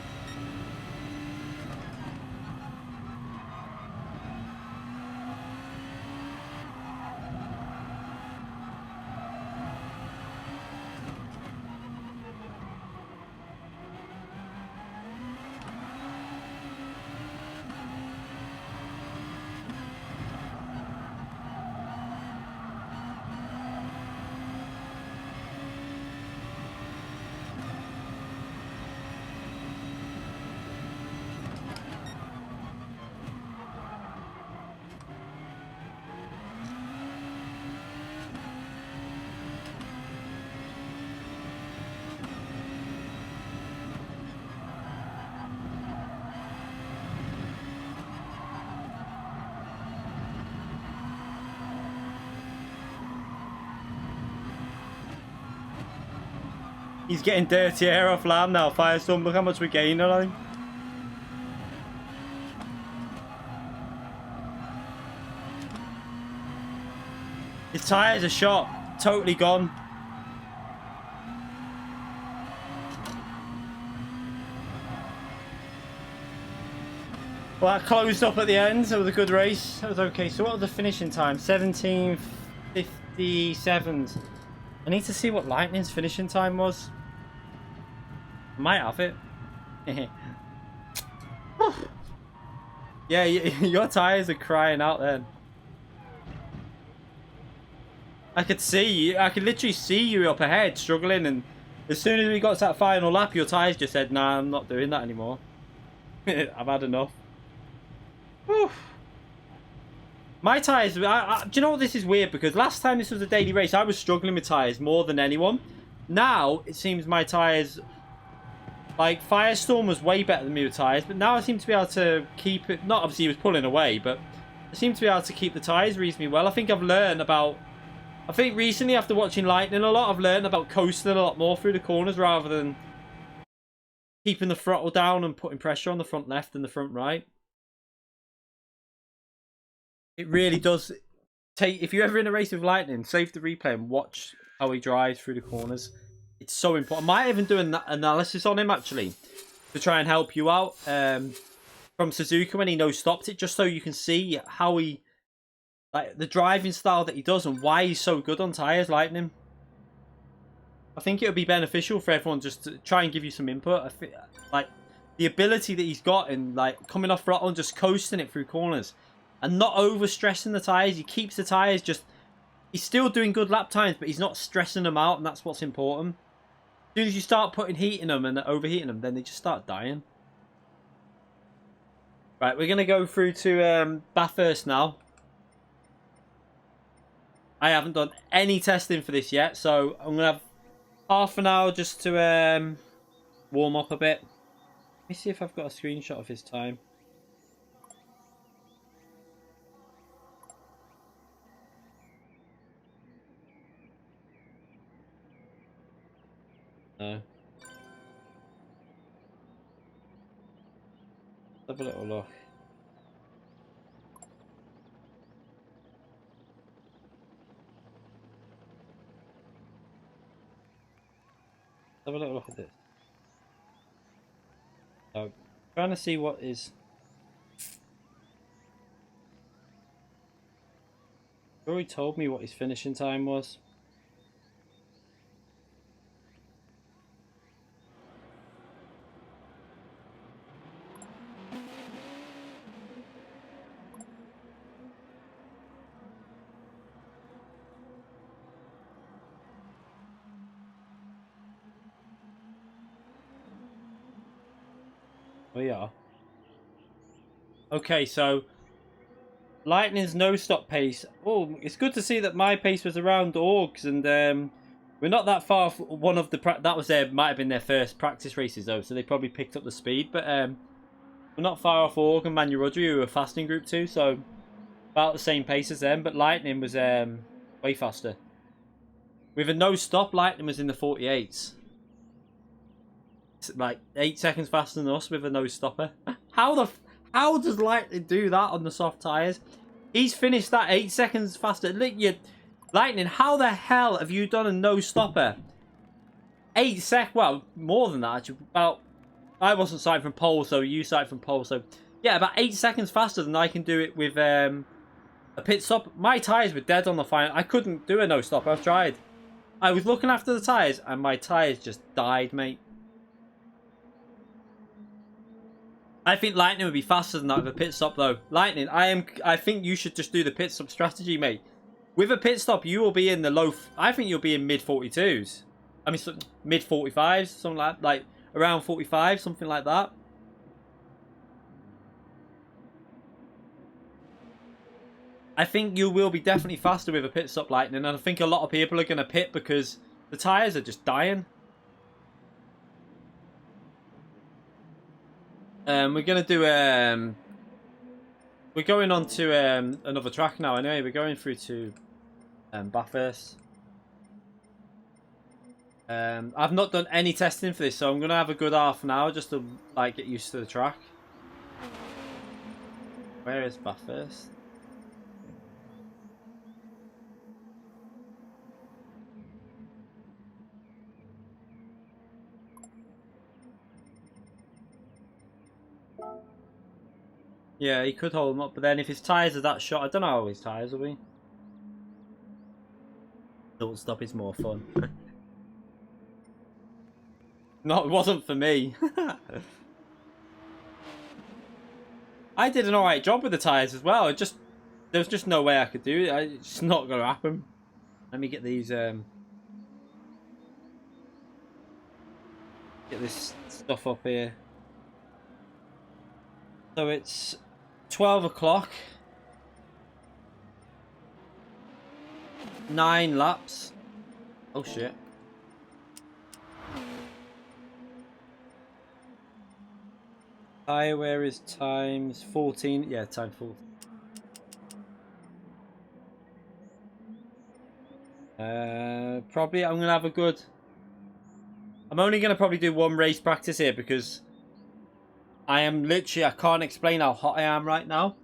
He's getting dirty air off land now. Firestorm, look how much we're gaining on him. His tyres are shot. Totally gone. Well, that closed up at the end. That was a good race. That was okay. So what was the finishing time? 17:57. I need to see what Lightning's finishing time was. I might have it. Yeah, your tyres are crying out then. I could see you. I could literally see you up ahead struggling, and as soon as we got to that final lap, your tyres just said, "Nah, I'm not doing that anymore. I've had enough." Whew. My tyres, do you know what, this is weird, because last time this was a daily race, I was struggling with tyres more than anyone. Now, it seems my tyres, like, Firestorm was way better than me with tyres, but now I seem to be able to keep it, not obviously he was pulling away, but I seem to be able to keep the tyres reasonably well. I think I've learned about, I think recently after watching Lightning a lot, I've learned about coasting a lot more through the corners rather than keeping the throttle down and putting pressure on the front left and the front right. It really does take, if you're ever in a race with Lightning, save the replay and watch how he drives through the corners. It's so important. I might even do an analysis on him actually to try and help you out from Suzuka when he no-stopped it, just so you can see how he, like, the driving style that he does and why he's so good on tyres, Lightning. I think it would be beneficial for everyone just to try and give you some input. I think, like, the ability that he's got in, like, coming off throttle and just coasting it through corners and not over stressing the tyres. He keeps the tyres just, he's still doing good lap times, but he's not stressing them out, and that's what's important. As soon as you start putting heat in them and overheating them, then they just start dying. Right, we're going to go through to Bathurst now. I haven't done any testing for this yet, so I'm going to have half an hour just to warm up a bit. Let me see if I've got a screenshot of his time. No. Let's have a little look. Have a little look at this. So, trying to see what is. He already told me what his finishing time was. We are. Okay, so Lightning's no-stop pace. Oh, it's good to see that my pace was around Orgs, and we're not that far off one of the... That was might have been their first practice races, though, so they probably picked up the speed. But we're not far off Org and Manu Rodri, who were fast in Group 2, so about the same pace as them. But Lightning was way faster. With a no-stop, Lightning was in the 48s. It's like 8 seconds faster than us with a no-stopper. How does Lightning do that on the soft tyres? He's finished that 8 seconds faster. Look, Lightning, how the hell have you done a no-stopper Well, more than that actually. About, I wasn't sighting from pole, so you sighted from pole, so yeah, about 8 seconds faster than I can do it with a pit stop. My tyres were dead on the final. I couldn't do a no stop. I've tried. I was looking after the tyres, and my tyres just died, mate. I think Lightning would be faster than that with a pit stop, though. Lightning, I think you should just do the pit stop strategy, mate. With a pit stop, you will be in the low. I think you'll be in mid 42s. I mean, mid 45s, something like around 45, something like that. I think you will be definitely faster with a pit stop, Lightning, and I think a lot of people are going to pit because the tyres are just dying. We're going to do we're going on to another track now. Anyway, we're going through to Bathurst. I've not done any testing for this, so I'm going to have a good half an hour just to like get used to the track. Where is Bathurst? Yeah, he could hold him up, but then if his tyres are that short, I don't know how his tyres will be. Don't stop is more fun. No, it wasn't for me. I did an alright job with the tyres as well. There was just no way I could do it. It's not going to happen. Let me get these get this stuff up here. So it's 12 o'clock. 9 laps. Oh shit. Tyre wear is times 14. Yeah, time 14. Probably I'm gonna have a good. I'm only gonna probably do one race practice here because I can't explain how hot I am right now.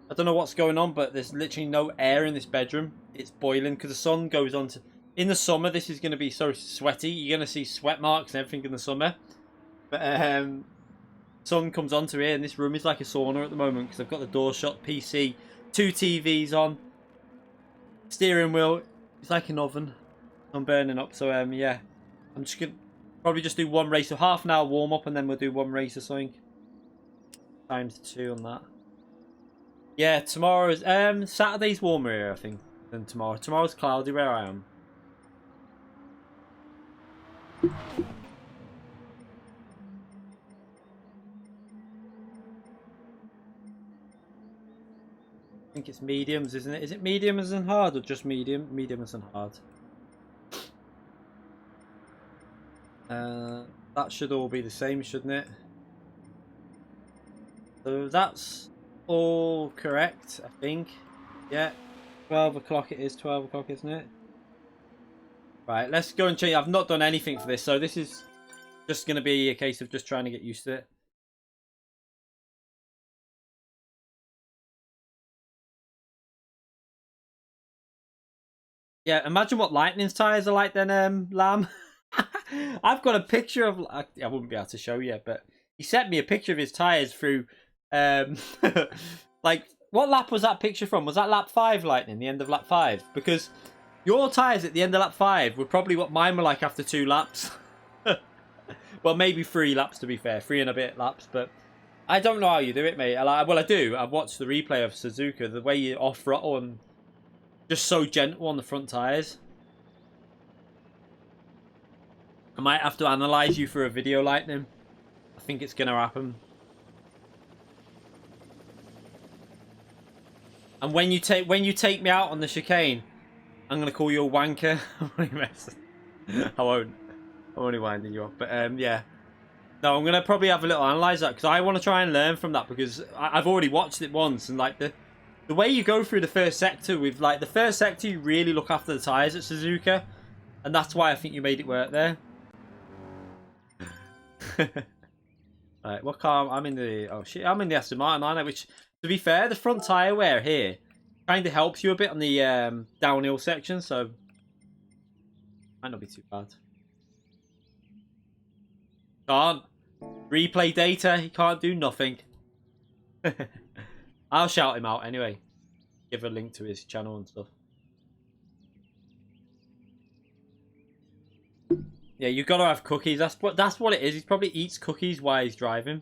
I don't know what's going on, but there's literally no air in this bedroom. It's boiling because the sun goes on to. In the summer, this is going to be so sweaty. You're going to see sweat marks and everything in the summer. But sun comes onto here, and this room is like a sauna at the moment because I've got the door shut, PC, 2 TVs on, steering wheel. It's like an oven. I'm burning up. So yeah, I'm just gonna probably just do one race, so half an hour warm up, and then we'll do one race or something. Times 2 on that. Yeah, tomorrow's Saturday's warmer here, I think, than tomorrow. Tomorrow's cloudy where I am. I think it's mediums, isn't it? Is it mediums and hard or just medium? Mediums and hard. That should all be the same, shouldn't it? So that's all correct, I think. Yeah, 12 o'clock it is. 12 o'clock, isn't it? Right, let's go and change. I've not done anything for this, so this is just going to be a case of just trying to get used to it. Yeah, imagine what Lightning's tyres are like then, Lamb. I've got a picture of. I wouldn't be able to show you, but he sent me a picture of his tyres through. Like, what lap was that picture from? Was that lap 5, Lightning? The end of lap 5? Because your tyres at the end of lap 5 were probably what mine were like after 2 laps. Well, maybe 3 laps to be fair, 3 and a bit laps, but I don't know how you do it, mate. Well, I do. I've watched the replay of Suzuka, the way you off throttle and just so gentle on the front tyres. I might have to analyse you for a video, Lightning. I think it's going to happen. And when you take me out on the chicane, I'm going to call you a wanker. I won't. I'm only winding you up. But yeah. No, I'm going to probably have a little analyse that because I want to try and learn from that because I've already watched it once and like the way you go through the first sector with like the first sector you really look after the tyres at Suzuka and that's why I think you made it work there. Right, what car? I'm in the I'm in the Aston Martin, aren't I? Which, to be fair, the front tyre wear here kind of helps you a bit on the downhill section, so might not be too bad. Can't. Replay data, he can't do nothing. I'll shout him out anyway. Give a link to his channel and stuff. Yeah, you gotta have cookies. That's what it is. He probably eats cookies while he's driving.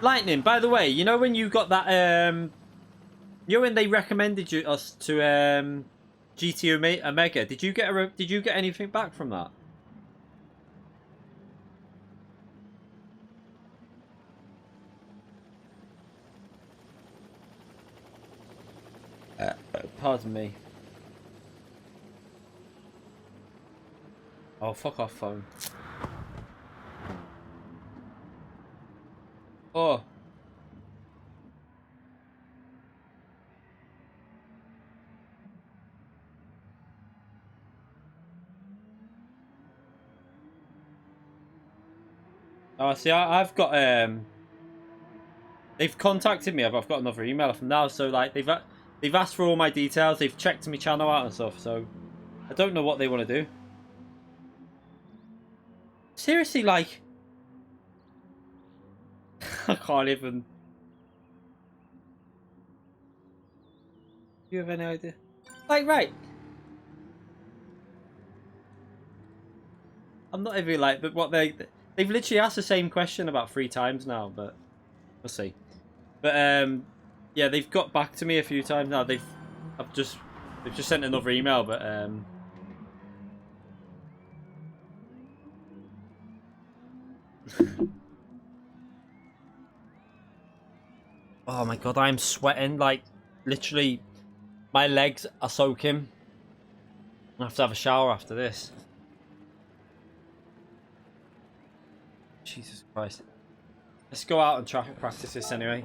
Lightning, by the way, you know when you got that you know when they recommended us to GT Omega, did you get anything back from that? Pardon me. Oh, fuck off, phone. Oh. Oh, see, I've got they've contacted me. I've got another email from now, so like they've asked for all my details. They've checked my channel out and stuff. So I don't know what they want to do. Seriously, like I can't even. Do you have any idea? Like, right. I'm not even like, but what they've literally asked the same question about 3 times now, but we'll see. But yeah, they've got back to me a few times now. They've just sent another email, but oh my god, I'm sweating. Like, literally, my legs are soaking. I have to have a shower after this. Jesus Christ. Let's go out and traffic practice this anyway.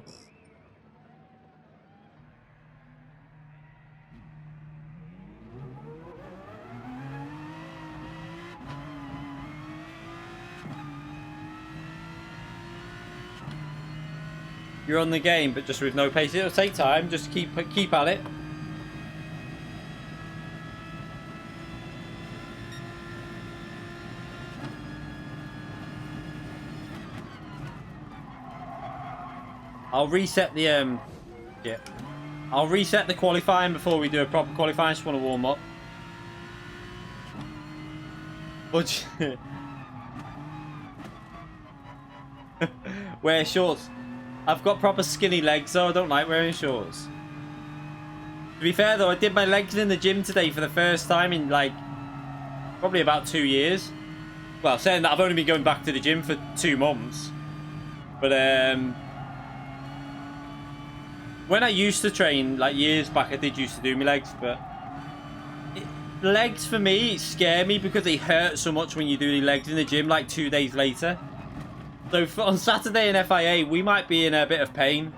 You're on the game, but just with no pace. It'll take time. Just keep at it. I'll reset the yeah. I'll reset the qualifying before we do a proper qualifying. I just want to warm up. But wear shorts. I've got proper skinny legs, so I don't like wearing shorts. To be fair though, I did my legs in the gym today for the first time in like probably about 2 years. Well, saying that, I've only been going back to the gym for 2 months. But when I used to train, like years back, I did used to do my legs, but legs for me scare me because they hurt so much when you do your legs in the gym like 2 days later. So on Saturday in FIA, we might be in a bit of pain.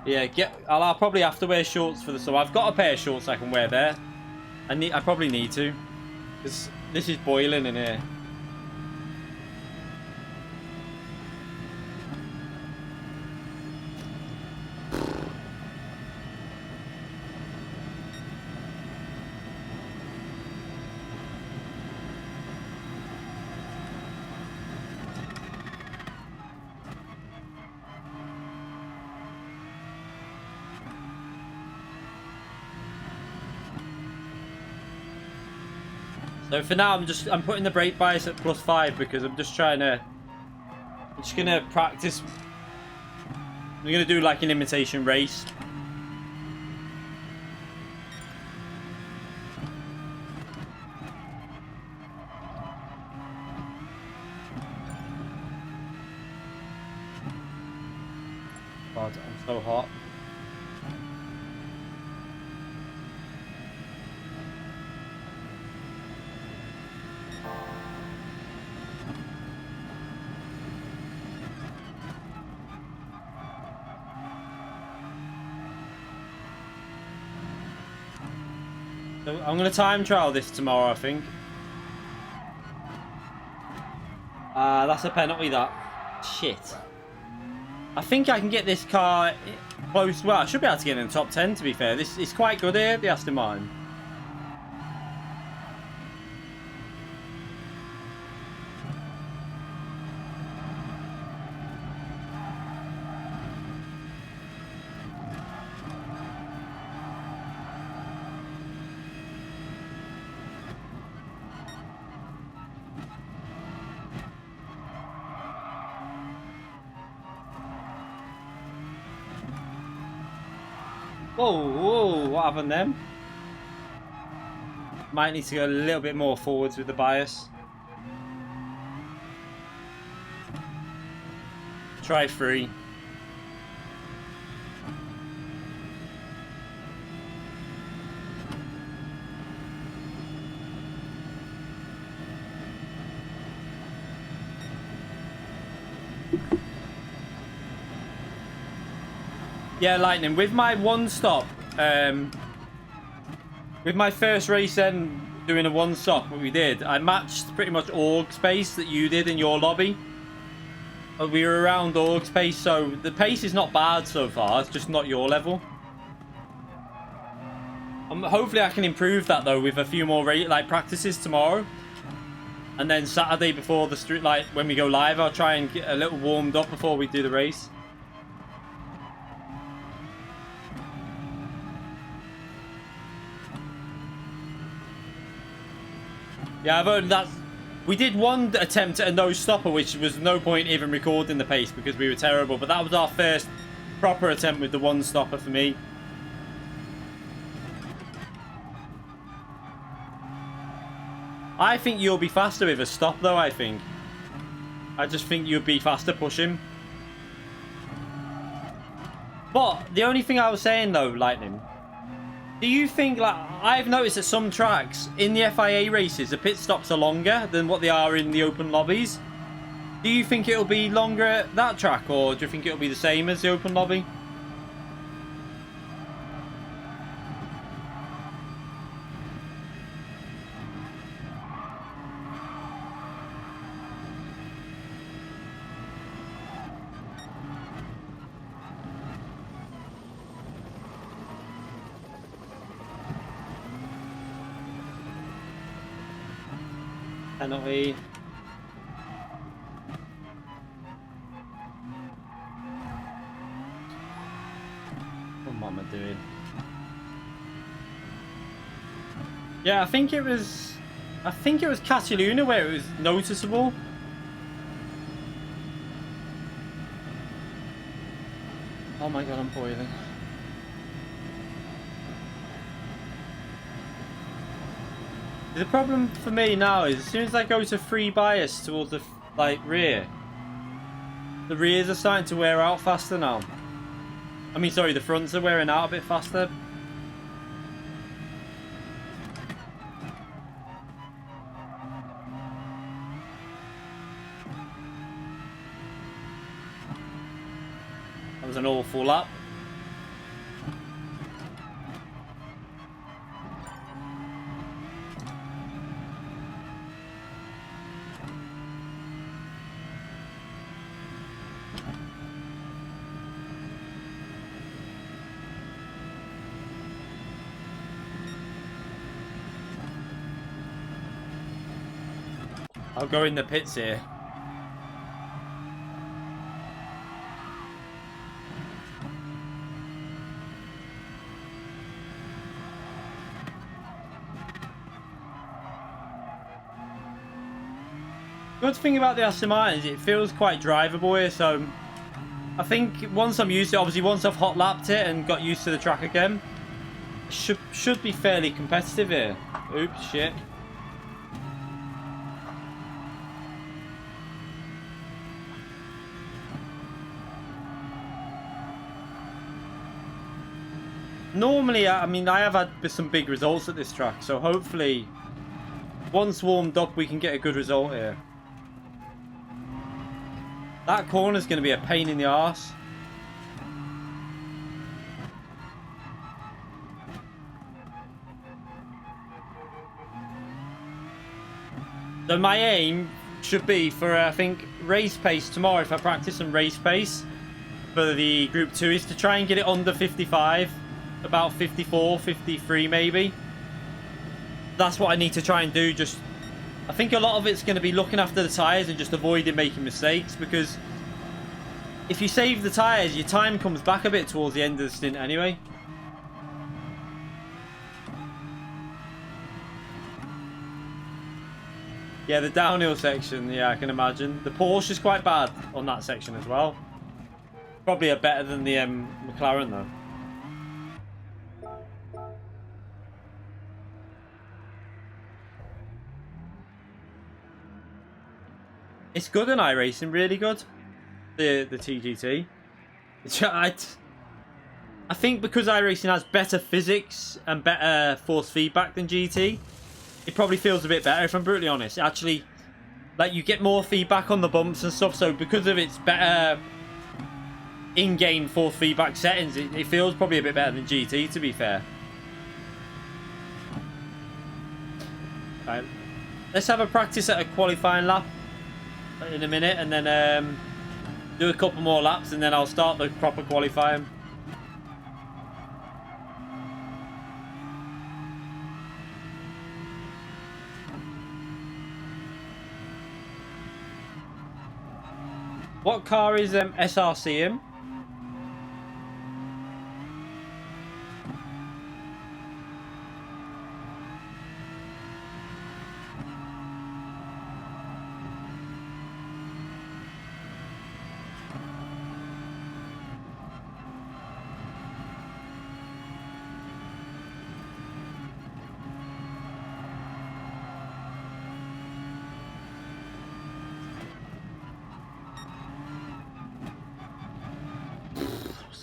Yeah, I'll probably have to wear shorts for the summer. I've got a pair of shorts I can wear there. I probably need to, because this is boiling in here. So for now, I'm putting the brake bias at +5 because I'm just gonna practice. I'm gonna do like an imitation race. God, I'm so hot. So I'm going to time trial this tomorrow, I think. That's a penalty, that. Shit. I think I can get this car close. Well, I should be able to get in the top 10, to be fair. This is quite good here, the Aston Martin. Whoa, whoa, what happened then? Might need to go a little bit more forwards with the bias. Try 3. Yeah, Lightning, with my one stop, with my first race then doing a one stop, what we did, I matched pretty much org space that you did in your lobby. We were around org space, so the pace is not bad so far, it's just not your level. Hopefully I can improve that though with a few more practices tomorrow. And then Saturday before the street, when we go live, I'll try and get a little warmed up before we do the race. Yeah, we did one attempt at a no stopper, which was no point even recording the pace because we were terrible. But that was our first proper attempt with the one stopper for me. I think you'll be faster with a stop, though. I just think you'll be faster pushing. But the only thing I was saying though, Lightning. Do you think, I've noticed that some tracks in the FIA races, the pit stops are longer than what they are in the open lobbies. Do you think it'll be longer at that track, or do you think it'll be the same as the open lobby? Penalty. What am I doing? Yeah, I think it was Cataluna where it was noticeable. Oh my god, I'm boiling. The problem for me now is as soon as I go to free bias towards the rear, the rears are starting to wear out faster now. I mean, sorry, the fronts are wearing out a bit faster. That was an awful lap. I'll go in the pits here. Good thing about the Aston Martin is it feels quite drivable here, so I think once I'm used to it, obviously once I've hot lapped it and got used to the track again, should be fairly competitive here. Oops, shit. Normally, I mean, I have had some big results at this track, so hopefully, once warmed up, we can get a good result here. That corner is going to be a pain in the arse. So my aim should be for, I think, race pace tomorrow. If I practice some race pace, for the Group 2 is to try and get it under 55. About 54, 53 maybe. That's what I need to try and do. Just, I think a lot of it's going to be looking after the tyres and just avoiding making mistakes, because if you save the tyres, your time comes back a bit towards the end of the stint anyway. Yeah, the downhill section, yeah, I can imagine. The Porsche is quite bad on that section as well. Probably a better than the McLaren though. It's good in iRacing, really good. The TGT. I think because iRacing has better physics and better force feedback than GT, it probably feels a bit better, if I'm brutally honest. Actually, like, you get more feedback on the bumps and stuff, so because of its better in-game force feedback settings, it feels probably a bit better than GT, to be fair. Right. Let's have a practice at a qualifying lap in a minute, and then do a couple more laps, and then I'll start the proper qualifying. What car is SRC in?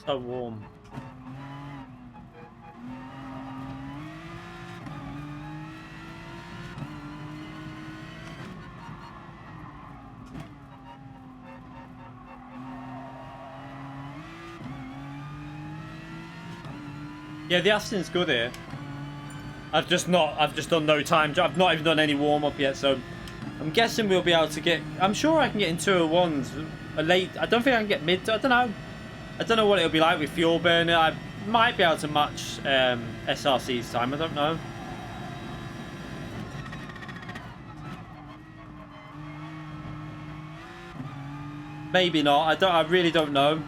So warm. Yeah, the Aston's good here. I've just done no time. I've not even done any warm up yet, so I'm guessing we'll be able to get. I'm sure I can get in 201s. A late. I don't think I can get mid. I don't know. I don't know what it'll be like with fuel burner. I might be able to match SRC's time. I don't know. Maybe not. I really don't know.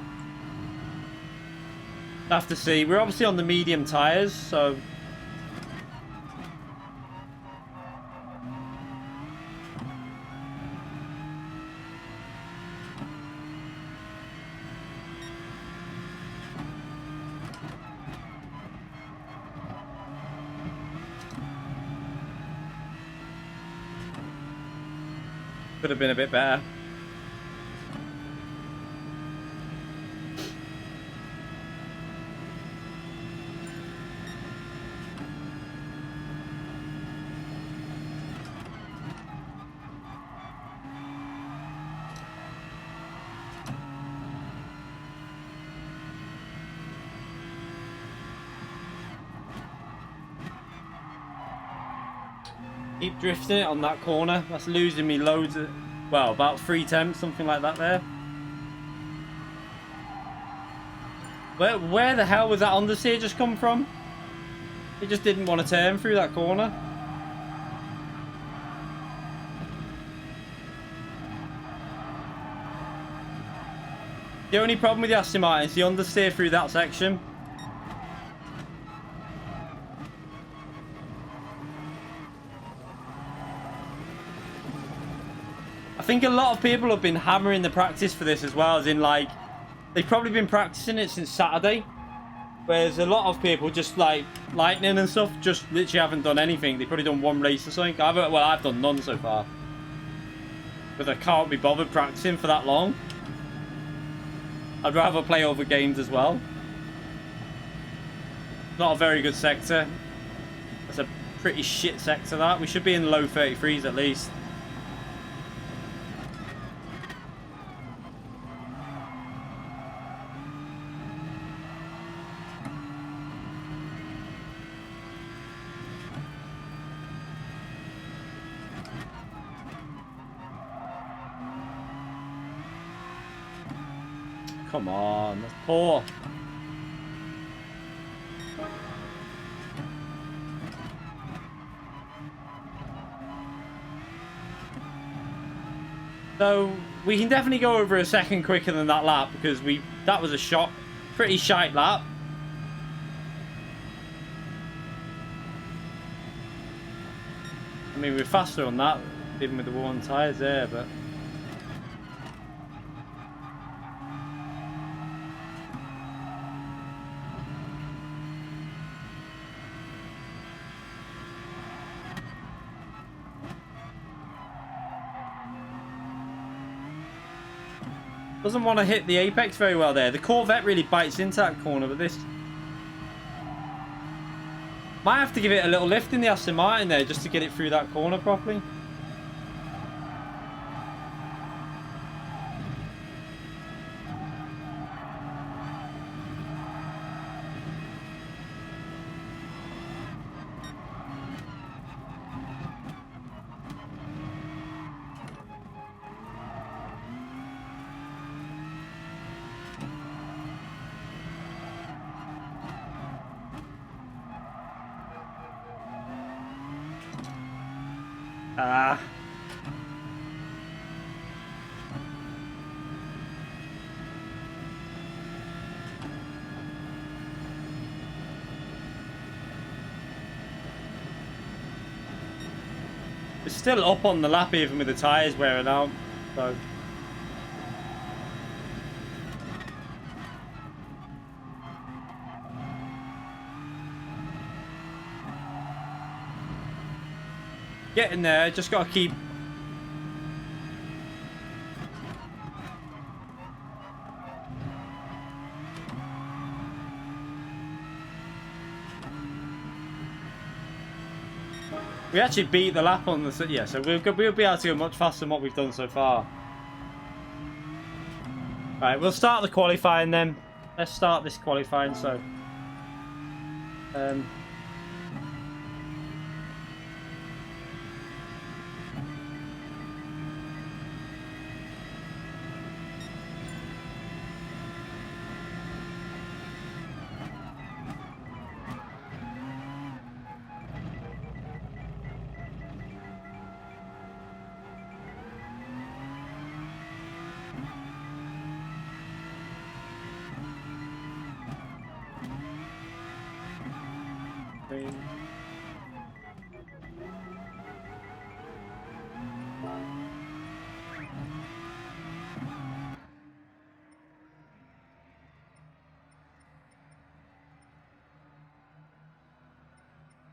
Have to see. We're obviously on the medium tyres, so. Could have been a bit better. Keep drifting it on that corner. That's losing me loads of, well, about 3 tenths, something like that there. Where the hell was that understeer just come from? It just didn't want to turn through that corner. The only problem with the Aston Martin is the understeer through that section. I think a lot of people have been hammering the practice for this as well, as in, like, they've probably been practicing it since Saturday. Whereas a lot of people just, like, Lightning and stuff, just literally haven't done anything. They've probably done one race or something. I've done none so far. But I can't be bothered practicing for that long. I'd rather play other games as well. Not a very good sector. That's a pretty shit sector, that. We should be in the low 33s at least. Come on, that's poor. So we can definitely go over a second quicker than that lap because that was a pretty shite lap. I mean, we're faster on that, even with the worn tyres there, but doesn't want to hit the apex very well there. The Corvette really bites into that corner, but this might have to give it a little lift in the Aston Martin there just to get it through that corner properly. Ah. It's still up on the lap even with the tyres wearing out, so... Getting there, just got to keep... We actually beat the lap on the... Yeah, so we'll be able to go much faster than what we've done so far. Right, we'll start the qualifying then. Let's start this qualifying, so...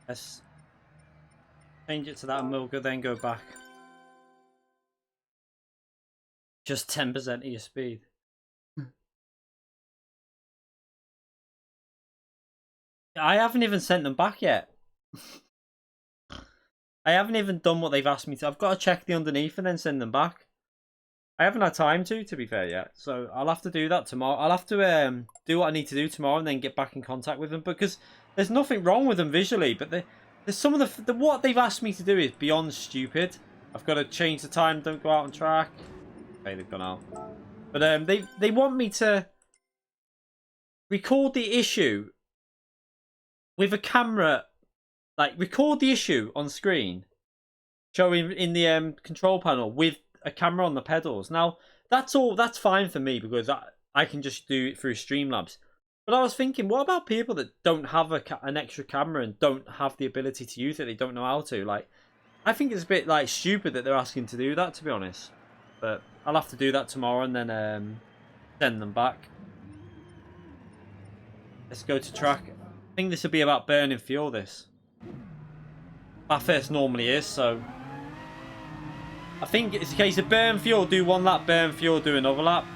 Let's change it to that and we'll then go back. Just 10% of your speed. I haven't even sent them back yet. I haven't even done what they've asked me to. I've got to check the underneath and then send them back. I haven't had time to be fair, yet. So I'll have to do that tomorrow. I'll have to do what I need to do tomorrow and then get back in contact with them because there's nothing wrong with them visually, but there's some of the what they've asked me to do is beyond stupid. I've got to change the time, don't go out on track. Okay, they've gone out. But they want me to record the issue with a camera, like record the issue on screen, showing in the control panel with a camera on the pedals. Now that's fine for me because I can just do it through Streamlabs. But I was thinking, what about people that don't have an extra camera and don't have the ability to use it? They don't know how to. Like, I think it's a bit like stupid that they're asking to do that, to be honest. But I'll have to do that tomorrow and then send them back. Let's go to track. I think this will be about burning fuel, this. Bathurst normally is, so... I think it's a case of burn fuel, do one lap, burn fuel, do another lap.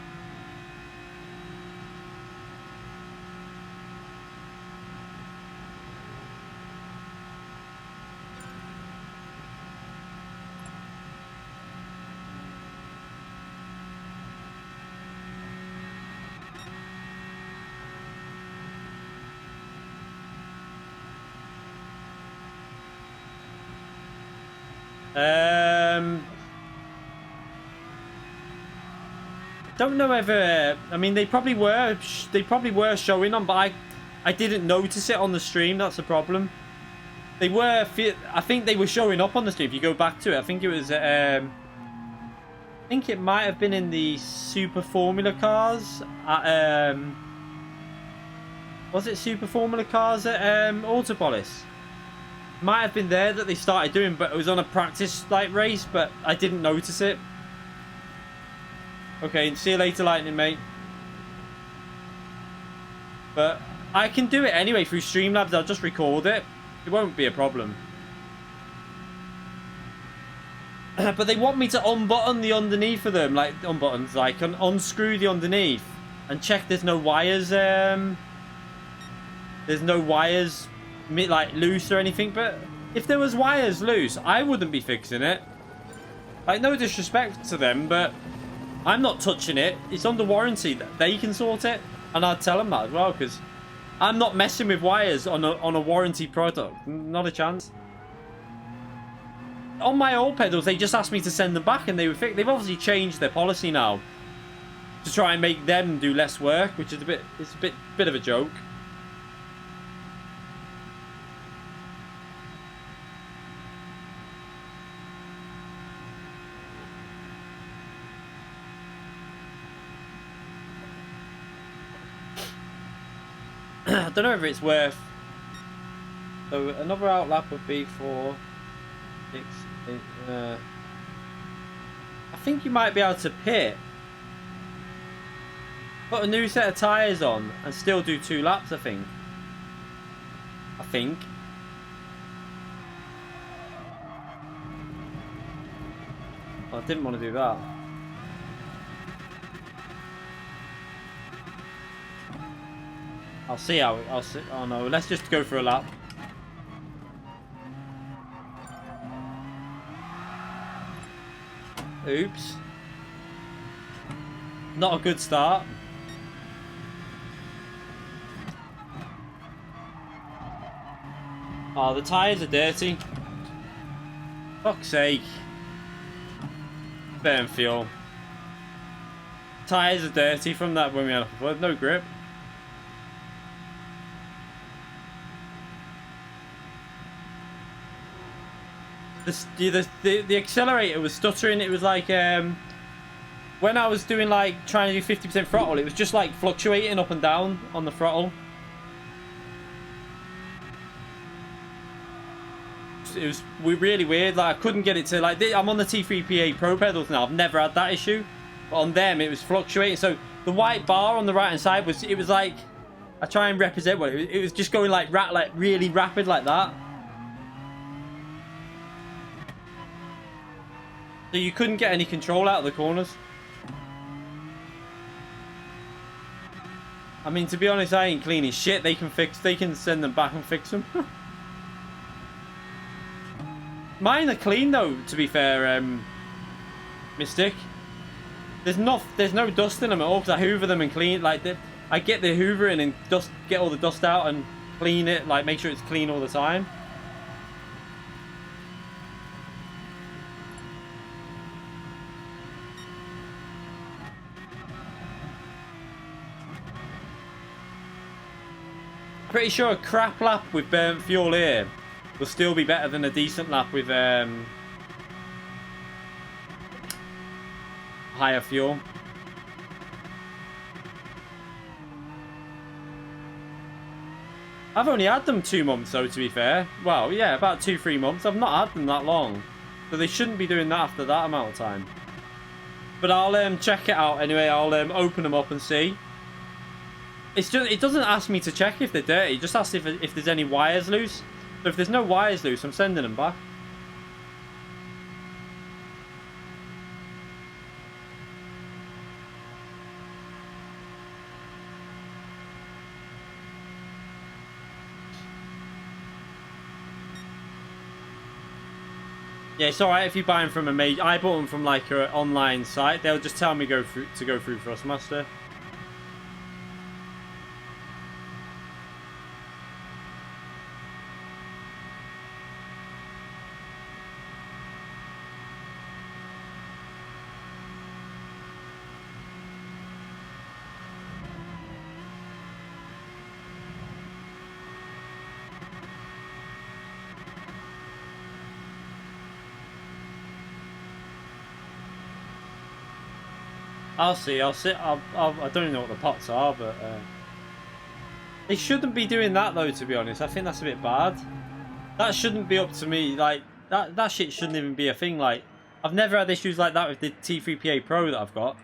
don't know whether... I mean, they probably were showing on, but I didn't notice it on the stream. That's the problem. They were... I think they were showing up on the stream. If you go back to it, I think it was... I think it might have been in the Super Formula cars at... was it Super Formula cars at Autopolis? Might have been there that they started doing, but it was on a practice like race, but I didn't notice it. Okay, see you later, Lightning, mate. But I can do it anyway through Streamlabs. I'll just record it. It won't be a problem. But they want me to unbutton the underneath of them, like unbuttons, like unscrew the underneath and check there's no wires. There's no wires like loose or anything. But if there was wires loose, I wouldn't be fixing it. Like, no disrespect to them, but I'm not touching it. It's under warranty. They can sort it, and I'd tell them that as well, because I'm not messing with wires on a warranty product. Not a chance. On my old pedals, they just asked me to send them back, and they would fix. They've obviously changed their policy now to try and make them do less work, which is it's a bit of a joke. I don't know if it's worth. So another outlap would be for. I think you might be able to pit, put a new set of tyres on, and still do 2 laps. I think. I didn't want to do that. I'll see how. I'll see. Oh no, let's just go for a lap. Oops. Not a good start. Oh, the tyres are dirty. Fuck's sake. Burn fuel. Tyres are dirty from that when we had no grip. The accelerator was stuttering. It was like when I was doing like trying to do 50% throttle, it was just like fluctuating up and down on the throttle. It was really weird. Like I couldn't get it to like. I'm on the T3PA Pro pedals now. I've never had that issue, but on them it was fluctuating. So the white bar on the right hand side was. It was like I try and represent what it was just going like really rapid like that. So you couldn't get any control out of the corners. I mean, to be honest, I ain't cleaning shit. They can send them back and fix them. Mine are clean though, to be fair, Mystic. There's no dust in them at all because I hoover them and clean. Like I get the hoover in and get all the dust out and clean it. Like make sure it's clean all the time. Pretty sure a crap lap with burnt fuel here will still be better than a decent lap with higher fuel. I've only had them 2 months though, to be fair. Well, yeah, about 2-3 months. I've not had them that long, so they shouldn't be doing that after that amount of time. But I'll check it out anyway. I'll open them up and see. It's just, it doesn't ask me to check if they're dirty. It just asks if there's any wires loose. So if there's no wires loose, I'm sending them back. Yeah, it's alright if you buy them from a major. I bought them from like an online site. They'll just tell me to go through Thrustmaster. I'll see. I don't even know what the pots are, but they shouldn't be doing that though. To be honest, I think that's a bit bad. That shouldn't be up to me. Like that shit shouldn't even be a thing. Like I've never had issues like that with the T3PA Pro that I've got.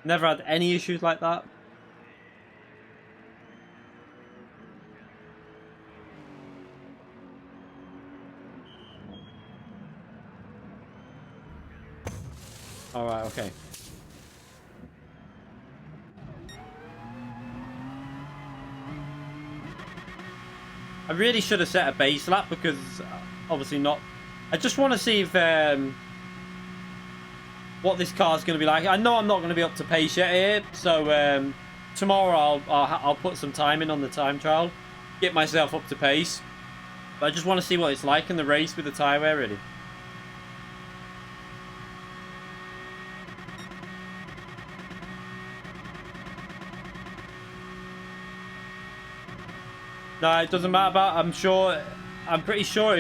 Never had any issues like that. All right. Okay. I really should have set a base lap because obviously not. I just want to see if what this car's going to be like. I know I'm not going to be up to pace yet here, so tomorrow I'll put some time in on the time trial, get myself up to pace. But I just want to see what it's like in the race with the tyre wear, really. No, it doesn't matter about. I'm pretty sure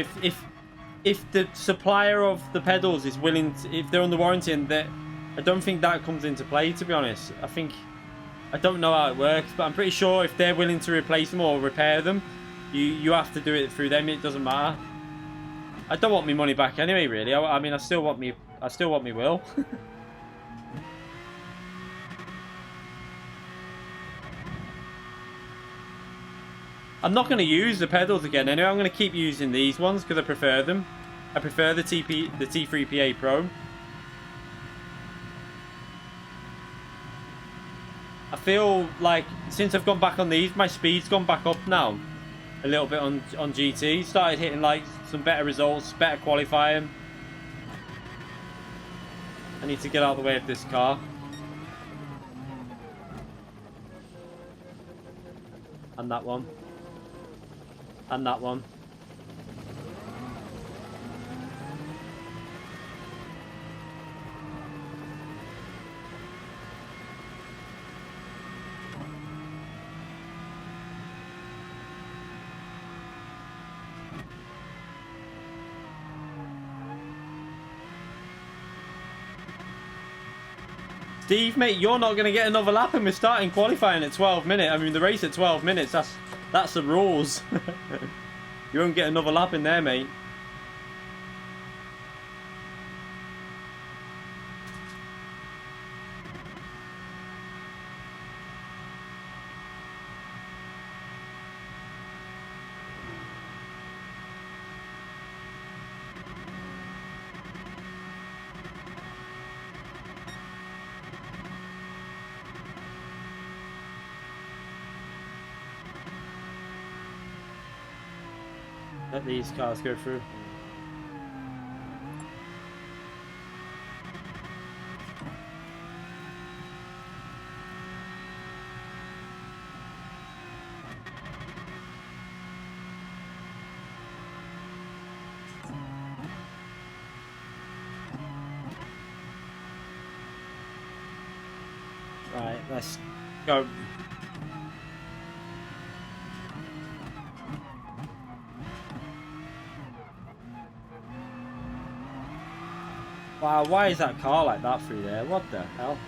if the supplier of the pedals is willing to, if they're under warranty, and that, I don't think that comes into play, to be honest. I don't know how it works, but I'm pretty sure if they're willing to replace them or repair them, you have to do it through them. It doesn't matter. I don't want my money back anyway, really. I mean, I still want me will. I'm not going to use the pedals again anyway. I'm going to keep using these ones because I prefer them. I prefer the T3PA Pro. I feel like since I've gone back on these, my speed's gone back up now. A little bit on GT. Started hitting like some better results, better qualifying. I need to get out of the way of this car. And that one. And that one. Steve, mate, you're not going to get another lap, and we're starting qualifying at 12 minutes. I mean, the race at 12 minutes, that's the rules. You won't get another lap in there, mate. Let these cars go through. Right, let's go. Wow, why is that car like that through there? What the hell?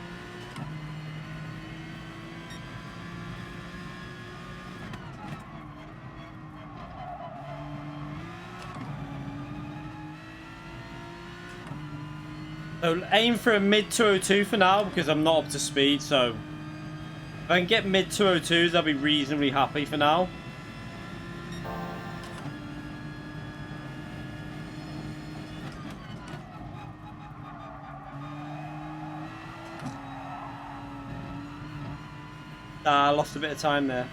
So aim for a mid 202 for now because I'm not up to speed, so if I can get mid 202s, I'll be reasonably happy for now. I lost a bit of time there.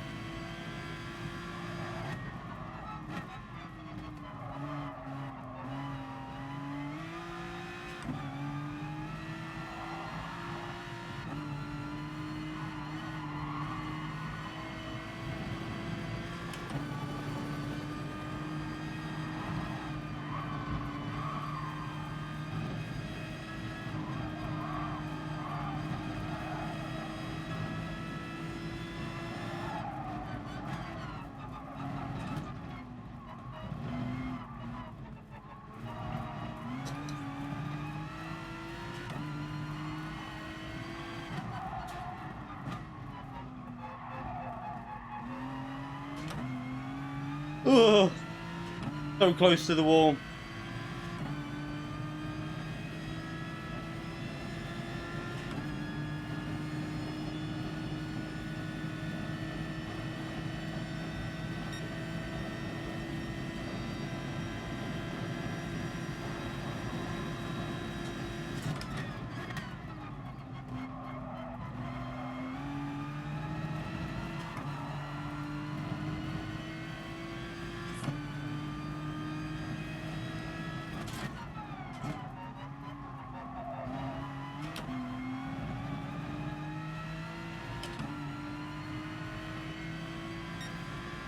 So close to the wall.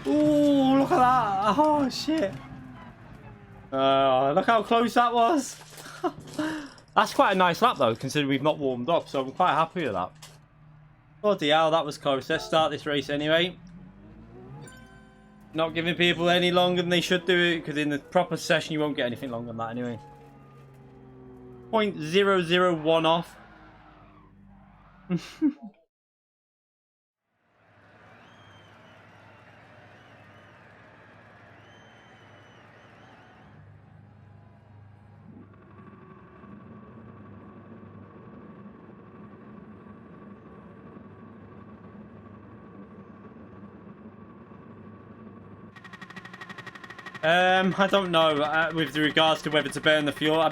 Ooh, look at that. Oh, shit. Look how close that was. That's quite a nice lap, though, considering we've not warmed up, so I'm quite happy with that. Bloody hell, that was close. Let's start this race anyway. Not giving people any longer than they should do it, because in the proper session, you won't get anything longer than that anyway. 0.001 off. I don't know with regards to whether to burn the fuel.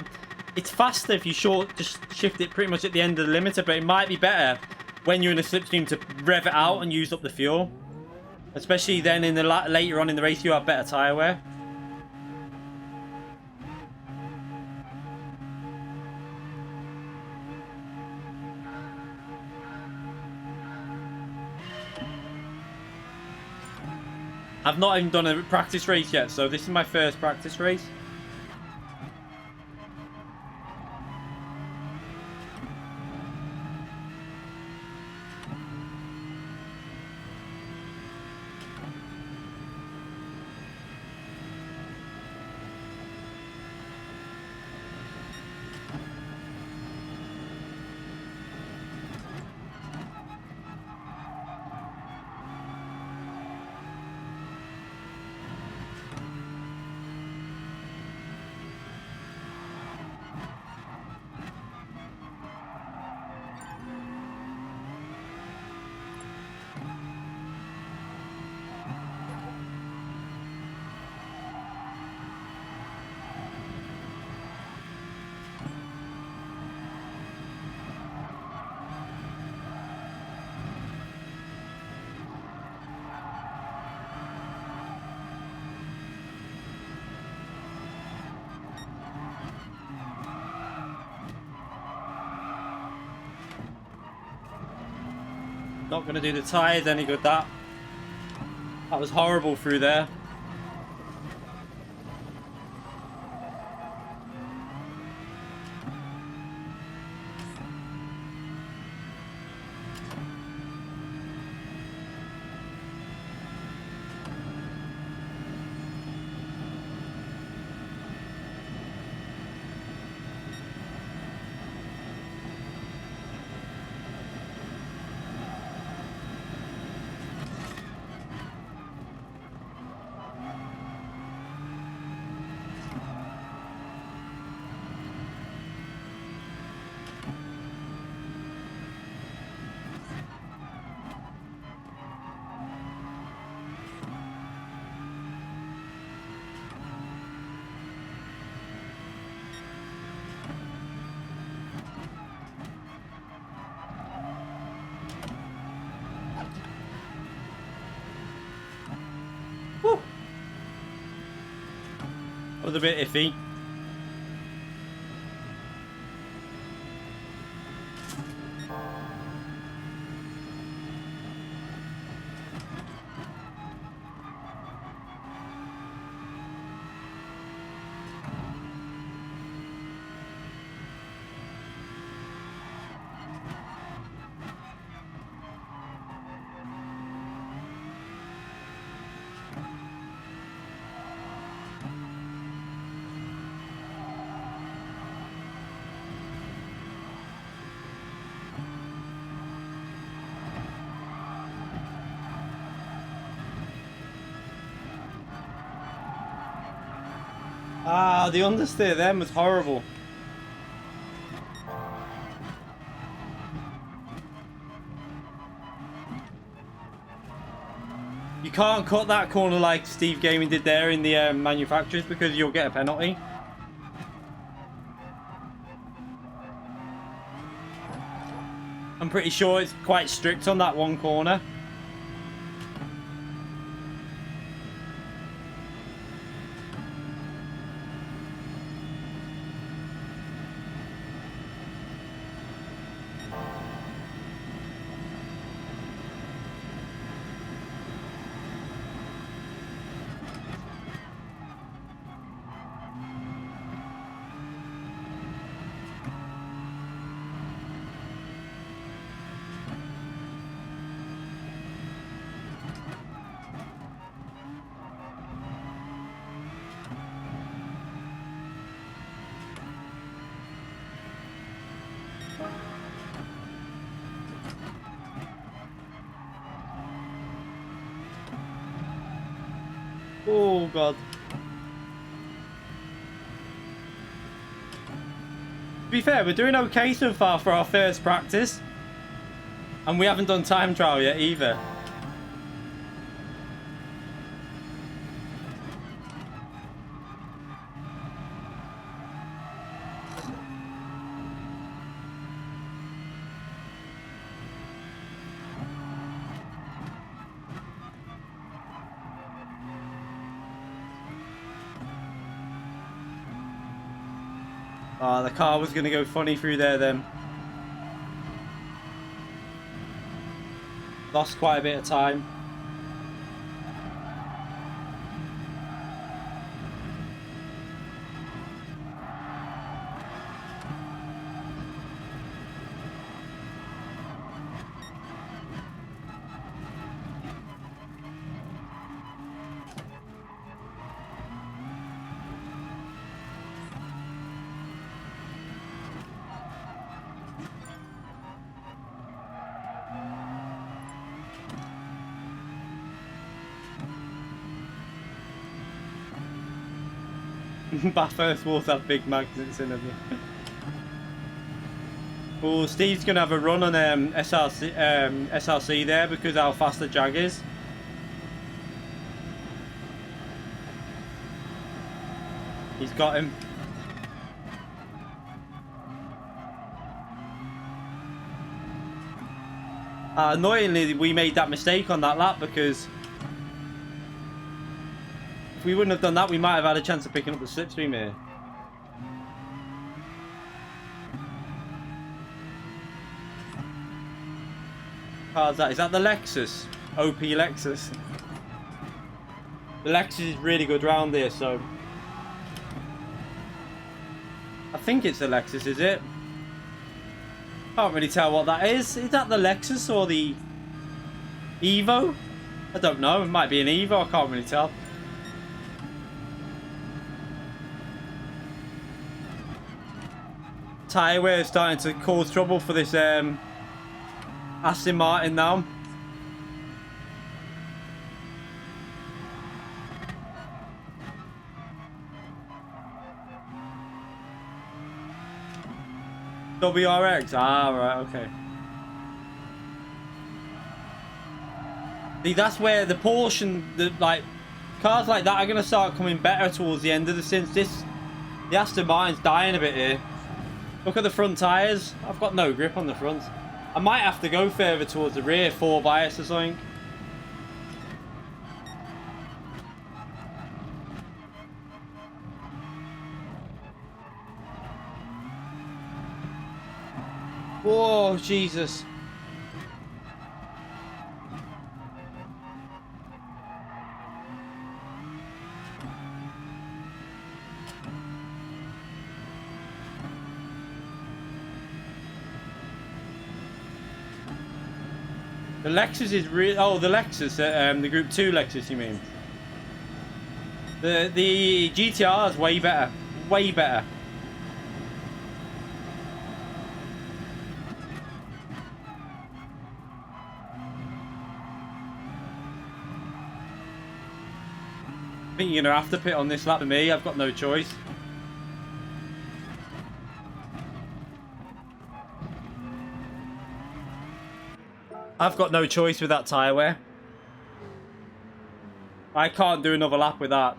It's faster if you just shift it pretty much at the end of the limiter, but it might be better when you're in a slipstream to rev it out and use up the fuel. Especially then in the later on in the race, you have better tyre wear. I've not even done a practice race yet, so this is my first practice race. Not going to do the tyres any good, that. That was horrible through there. Was a bit iffy. Ah, the understeer then was horrible. You can't cut that corner like Steve Gaming did there in the manufacturers because you'll get a penalty. I'm pretty sure it's quite strict on that one corner. Oh god. To be fair, we're doing okay so far for our first practice. And we haven't done time trial yet either. Oh, the car was going to go funny through there then. Lost quite a bit of time. Bathurst walls have big magnets in them. Oh, Steve's gonna have a run on SRC there because how fast the Jag is. He's got him. Annoyingly, we made that mistake on that lap because if we wouldn't have done that, we might have had a chance of picking up the slipstream here. How's that? Is that the Lexus? OP Lexus. The Lexus is really good round here, so I think it's the Lexus, is it? Can't really tell what that is. Is that the Lexus or the Evo? I don't know. It might be an Evo. I can't really tell. Tyre wear is starting to cause trouble for this Aston Martin now. WRX? Ah, right, okay. See, that's where the Porsche and the, like, cars like that are going to start coming better towards the end of the since the Aston Martin's dying a bit here. Look at the front tyres. I've got no grip on the front. I might have to go further towards the rear, 4 bias or something. Whoa, Jesus. The Lexus is real. Oh, the Lexus, the Group 2 Lexus, you mean? The GTR is way better, way better. I think you're going to have to pit on this lap for me. I've got no choice. I've got no choice with that tyre wear. I can't do another lap with that.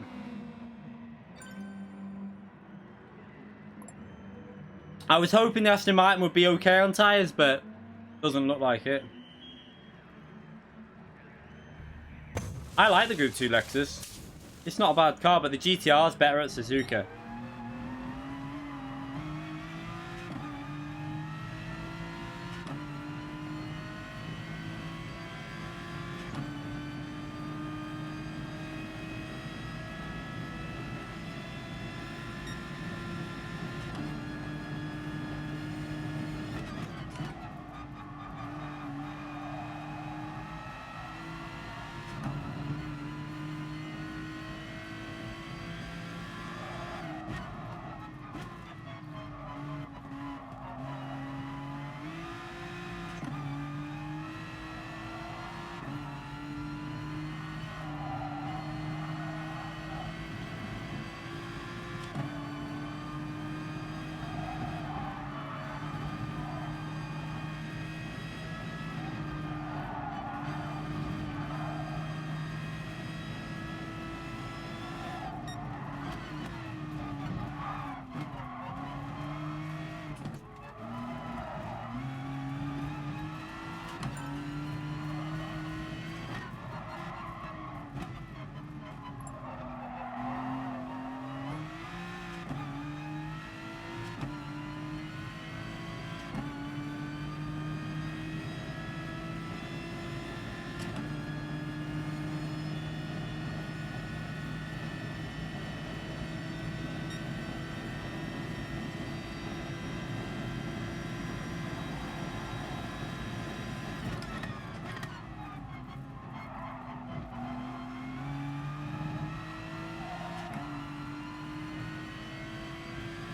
I was hoping the Aston Martin would be okay on tyres, but doesn't look like it. I like the Group 2 Lexus. It's not a bad car, but the GTR is better at Suzuka.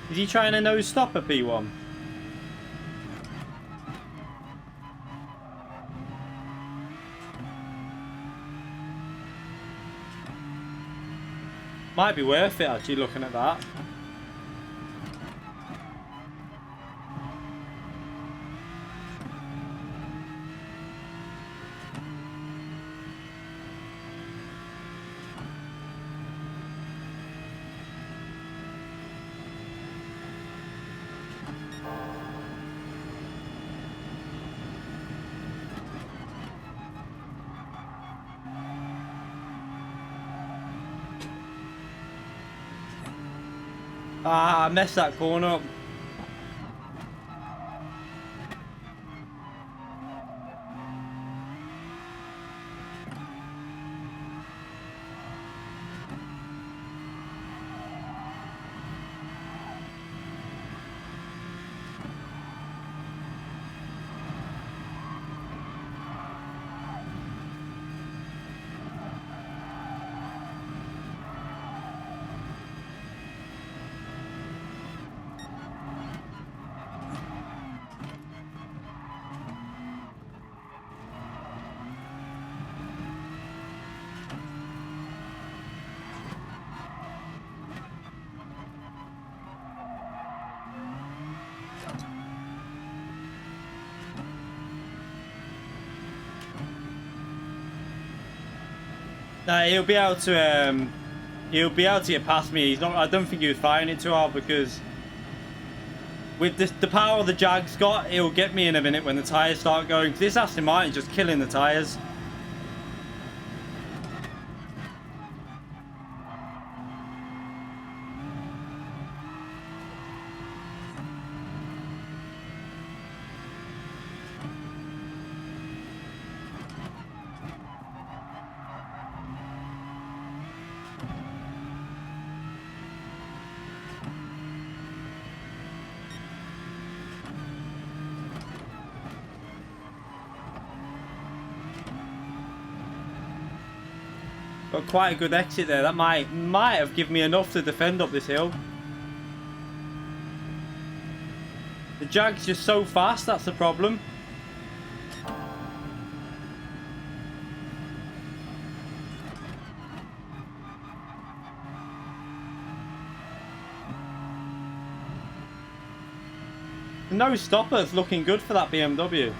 Is he trying to no stop a P1? Might be worth it actually looking at that. Ah, I messed that corner up. Nah, he'll be able to get past me. He's not. I don't think he was firing it too hard because with the power the Jag's got, he'll get me in a minute when the tyres start going. This Aston Martin's just killing the tyres. Got quite a good exit there. That might have given me enough to defend up this hill. The Jag's just so fast, that's the problem. No stoppers looking good for that BMW.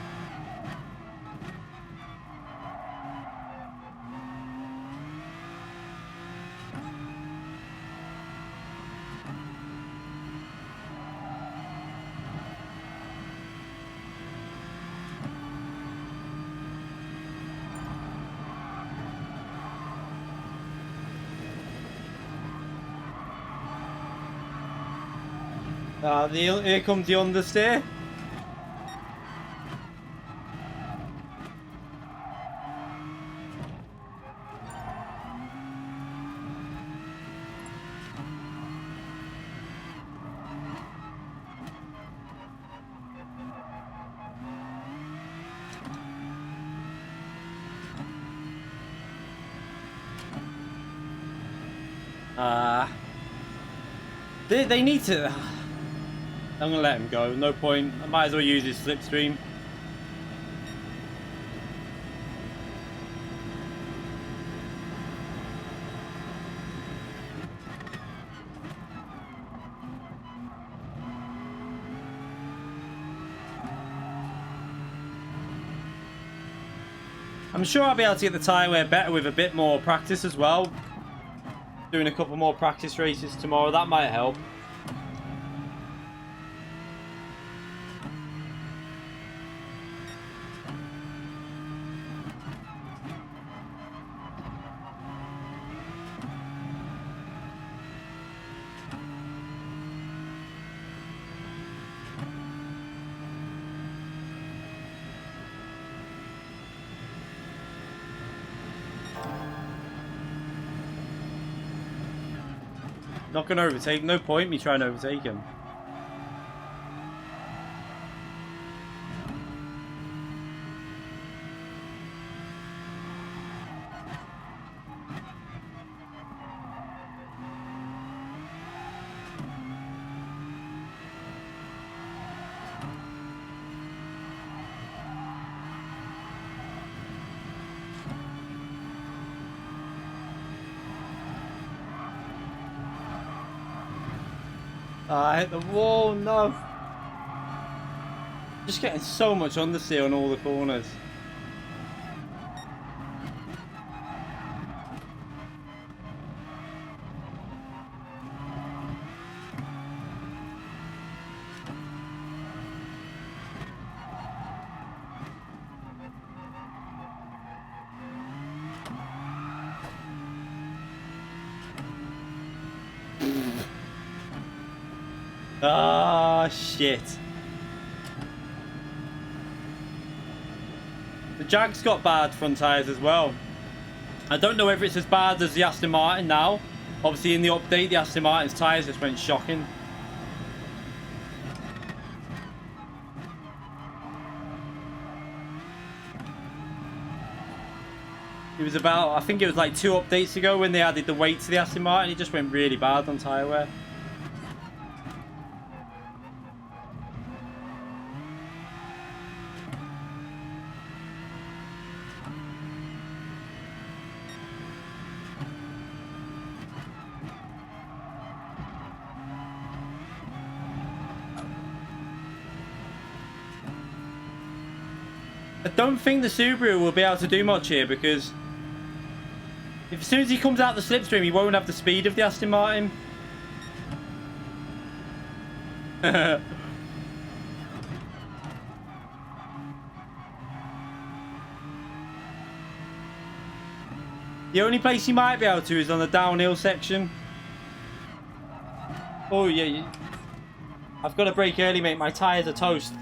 Here comes the understeer. They need to. I'm gonna let him go. No point. I might as well use his slipstream. I'm sure I'll be able to get the tyre wear better with a bit more practice as well. Doing a couple more practice races tomorrow, that might help. Not going to overtake. No point me trying to overtake him. I hit the wall, no. Just getting so much understeer on all the corners. Ah, shit. The Jag's got bad front tyres as well. I don't know if it's as bad as the Aston Martin now. Obviously in the update, the Aston Martin's tyres just went shocking. It was about, I think it was like 2 updates ago when they added the weight to the Aston Martin. It just went really bad on tyre wear. I don't think the Subaru will be able to do much here because as soon as he comes out the slipstream, he won't have the speed of the Aston Martin. The only place he might be able to is on the downhill section. Oh yeah, I've got to brake early, mate. My tyres are toast.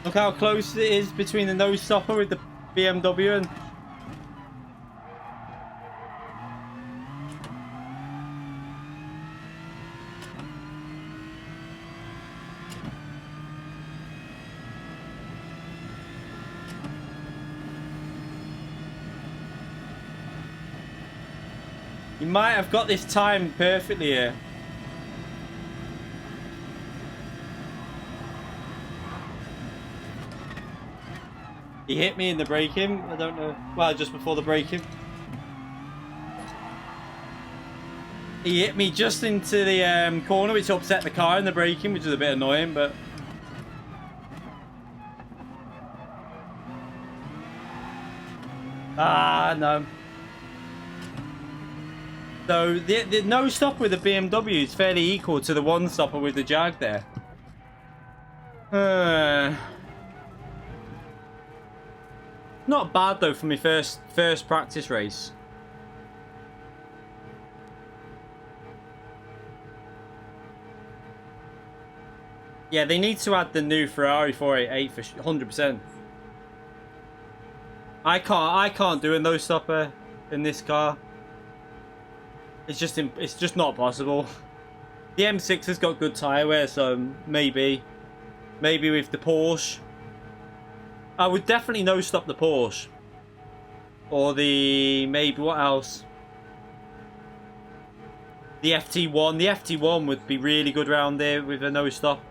Look how close it is between the nose stopper with the BMW and... might have got this timed perfectly here. He hit me in the braking. I don't know. Well, just before the braking. He hit me just into the corner, which upset the car in the braking, which is a bit annoying, but... Ah, no. So, the no-stopper with the BMW is fairly equal to the one-stopper with the Jag there. Not bad, though, for my first practice race. Yeah, they need to add the new Ferrari 488 for 100%. I can't do a no-stopper in this car. It's just not possible. The M6 has got good tyre wear, so maybe with the Porsche, I would definitely no-stop the Porsche, or the maybe what else? The FT1. The FT1 would be really good round there with a no-stop.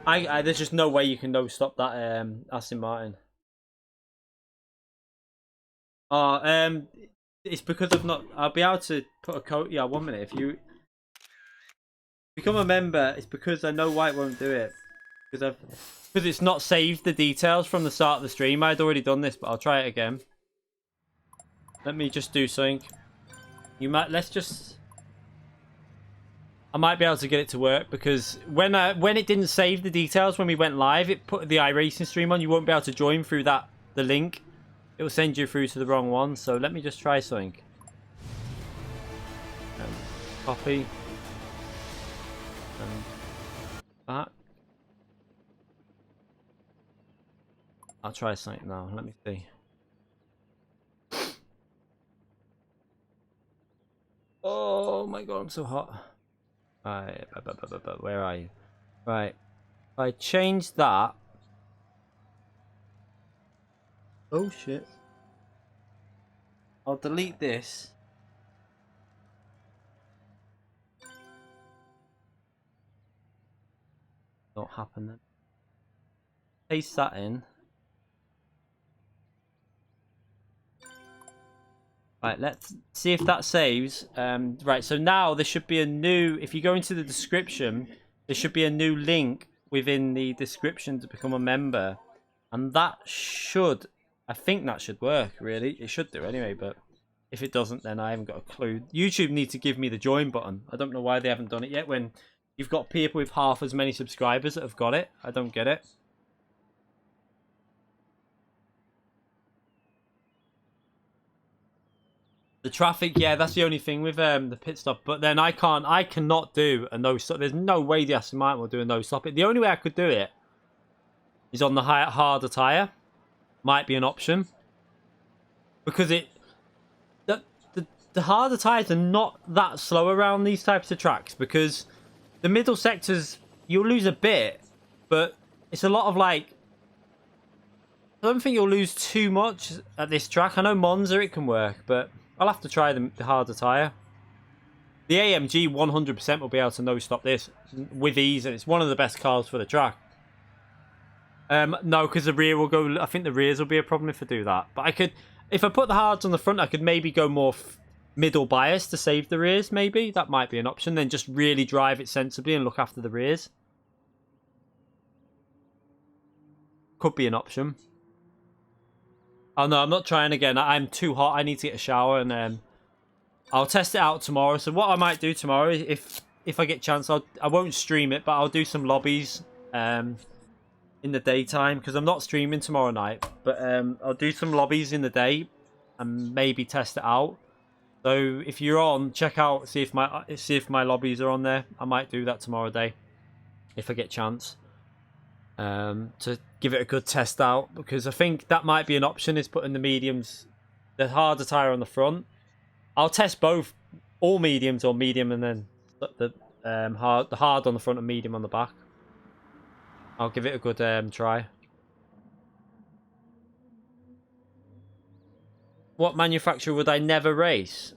There's just no way you can no-stop that Aston Martin. It's because I've not. I'll be able to put a code. Yeah, 1 minute. If you become a member, it's because I know why it won't do it. Because it's not saved the details from the start of the stream. I'd already done this, but I'll try it again. Let me just do something. Let's just. I might be able to get it to work because when it didn't save the details when we went live, it put the iRacing stream on. You won't be able to join through the link. It will send you through to the wrong one. So let me just try something. Copy. And back. I'll try something now. Let me see. Oh my god, I'm so hot. Right, where are you? Right. If I change that. Oh shit. I'll delete this. Not happen then. Paste that in. Right, let's see if that saves. Right, so now there should be a new, if you go into the description, there should be a new link within the description to become a member. And that should, I think that should work, really. It should do anyway, but if it doesn't, then I haven't got a clue. YouTube needs to give me the join button. I don't know why they haven't done it yet when you've got people with half as many subscribers that have got it. I don't get it. The traffic, yeah, that's the only thing with the pit stop. But then I cannot do a no stop. There's no way the Aston Martin will do a no stop. The only way I could do it is on the harder tyre. Might be an option because the harder tyres are not that slow around these types of tracks because the middle sectors you'll lose a bit, but it's a lot of like. I don't think you'll lose too much at this track. I know Monza it can work, but I'll have to try the harder tyre. The AMG 100% will be able to no-stop this with ease, and it's one of the best cars for the track. No, because the rear will go... I think the rears will be a problem if I do that. But I could... If I put the hards on the front, I could maybe go more middle bias to save the rears, maybe. That might be an option. Then just really drive it sensibly and look after the rears. Could be an option. Oh no, I'm not trying again. I'm too hot. I need to get a shower and I'll test it out tomorrow. So what I might do tomorrow, if I get a chance, I won't stream it, but I'll do some lobbies in the daytime because I'm not streaming tomorrow night. But I'll do some lobbies in the day and maybe test it out. So if you're on, check out, see if my lobbies are on there. I might do that tomorrow day if I get a chance. To give it a good test out because I think that might be an option is putting the mediums, the harder tyre on the front. I'll test both, all mediums or medium and then the hard on the front and medium on the back. I'll give it a good try. What manufacturer would I never race?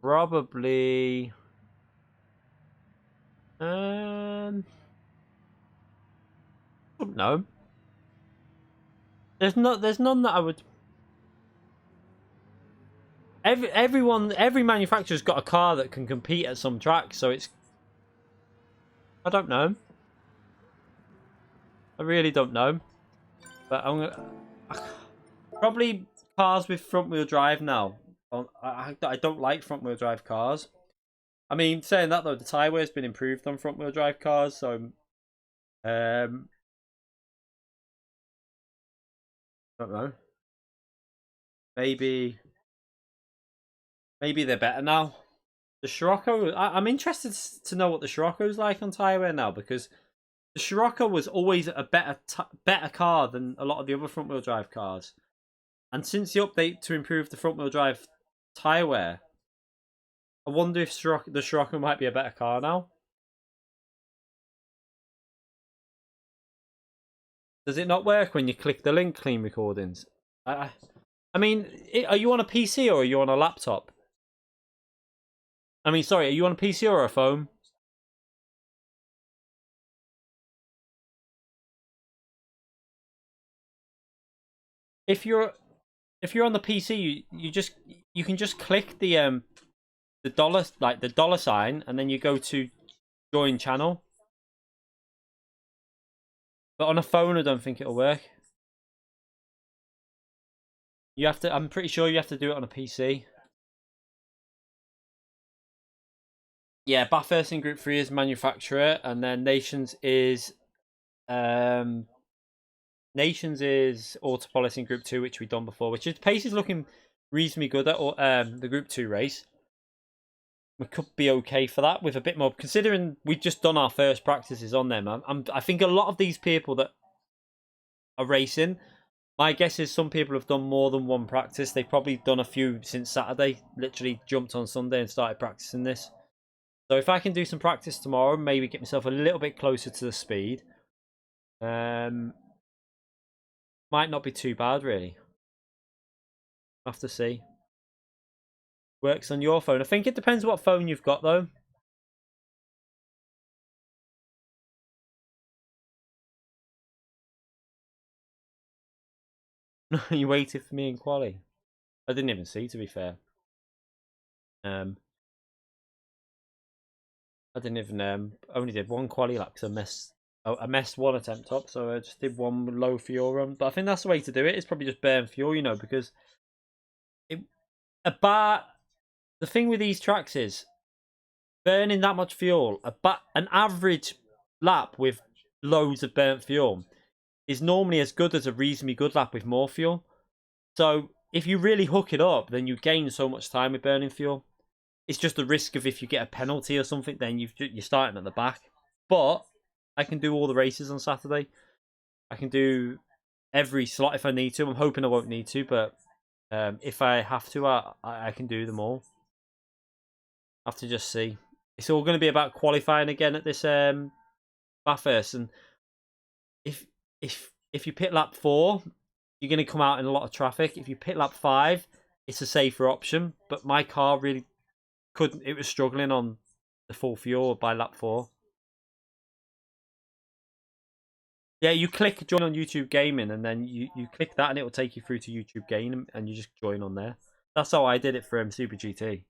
Probably. Don't know. There's none that I would. Every manufacturer's got a car that can compete at some tracks, so it's. I don't know. I really don't know, but I'm gonna probably cars with front wheel drive now. I don't like front wheel drive cars. I mean, saying that though, the tyre wear's been improved on front wheel drive cars, so um, don't know. Maybe they're better now. The Scirocco, I'm interested to know what the Scirocco's like on tyre wear now, because the Scirocco was always a better car than a lot of the other front wheel drive cars. And since the update to improve the front wheel drive tyre wear, I wonder if the Scirocco might be a better car now. Does it not work when you click the link clean recordings? I mean, are you on a PC or are you on a laptop? I mean, sorry, are you on a PC or a phone? If you're on the PC, you can just click the dollar, like the dollar sign, and then you go to join channel. But on a phone, I don't think it'll work. You have to. I'm pretty sure you have to do it on a PC. Yeah, Bathurst in Group 3 is manufacturer, and then Nations is Autopolis in Group 2, which we've done before. Which is pace is looking reasonably good at the Group 2 race. We could be okay for that with a bit more, considering we've just done our first practices on them. I think a lot of these people that are racing, my guess is some people have done more than one practice. They've probably done a few since Saturday. Literally jumped on Sunday and started practicing this. So if I can do some practice tomorrow, maybe get myself a little bit closer to the speed, might not be too bad, really. Have to see. Works on your phone. I think it depends what phone you've got, though. You waited for me in quali. I didn't even see, to be fair. I didn't even only did one quali lap because I messed one attempt up, so I just did one low fuel run. But I think that's the way to do it. It's probably just burn fuel, you know, because the thing with these tracks is burning that much fuel. An average lap with loads of burnt fuel is normally as good as a reasonably good lap with more fuel. So if you really hook it up, then you gain so much time with burning fuel. It's just the risk of if you get a penalty or something, then you're starting at the back. But I can do all the races on Saturday. I can do every slot if I need to. I'm hoping I won't need to, but if I have to, I can do them all. I have to just see. It's all going to be about qualifying again at this Bathurst, and if you pit lap 4, you're going to come out in a lot of traffic. If you pit lap 5, it's a safer option. But my car really couldn't. It was struggling on the full fuel by lap 4. Yeah, you click join on YouTube Gaming, and then you click that, and it will take you through to YouTube Gaming, and you just join on there. That's how I did it for Super GT.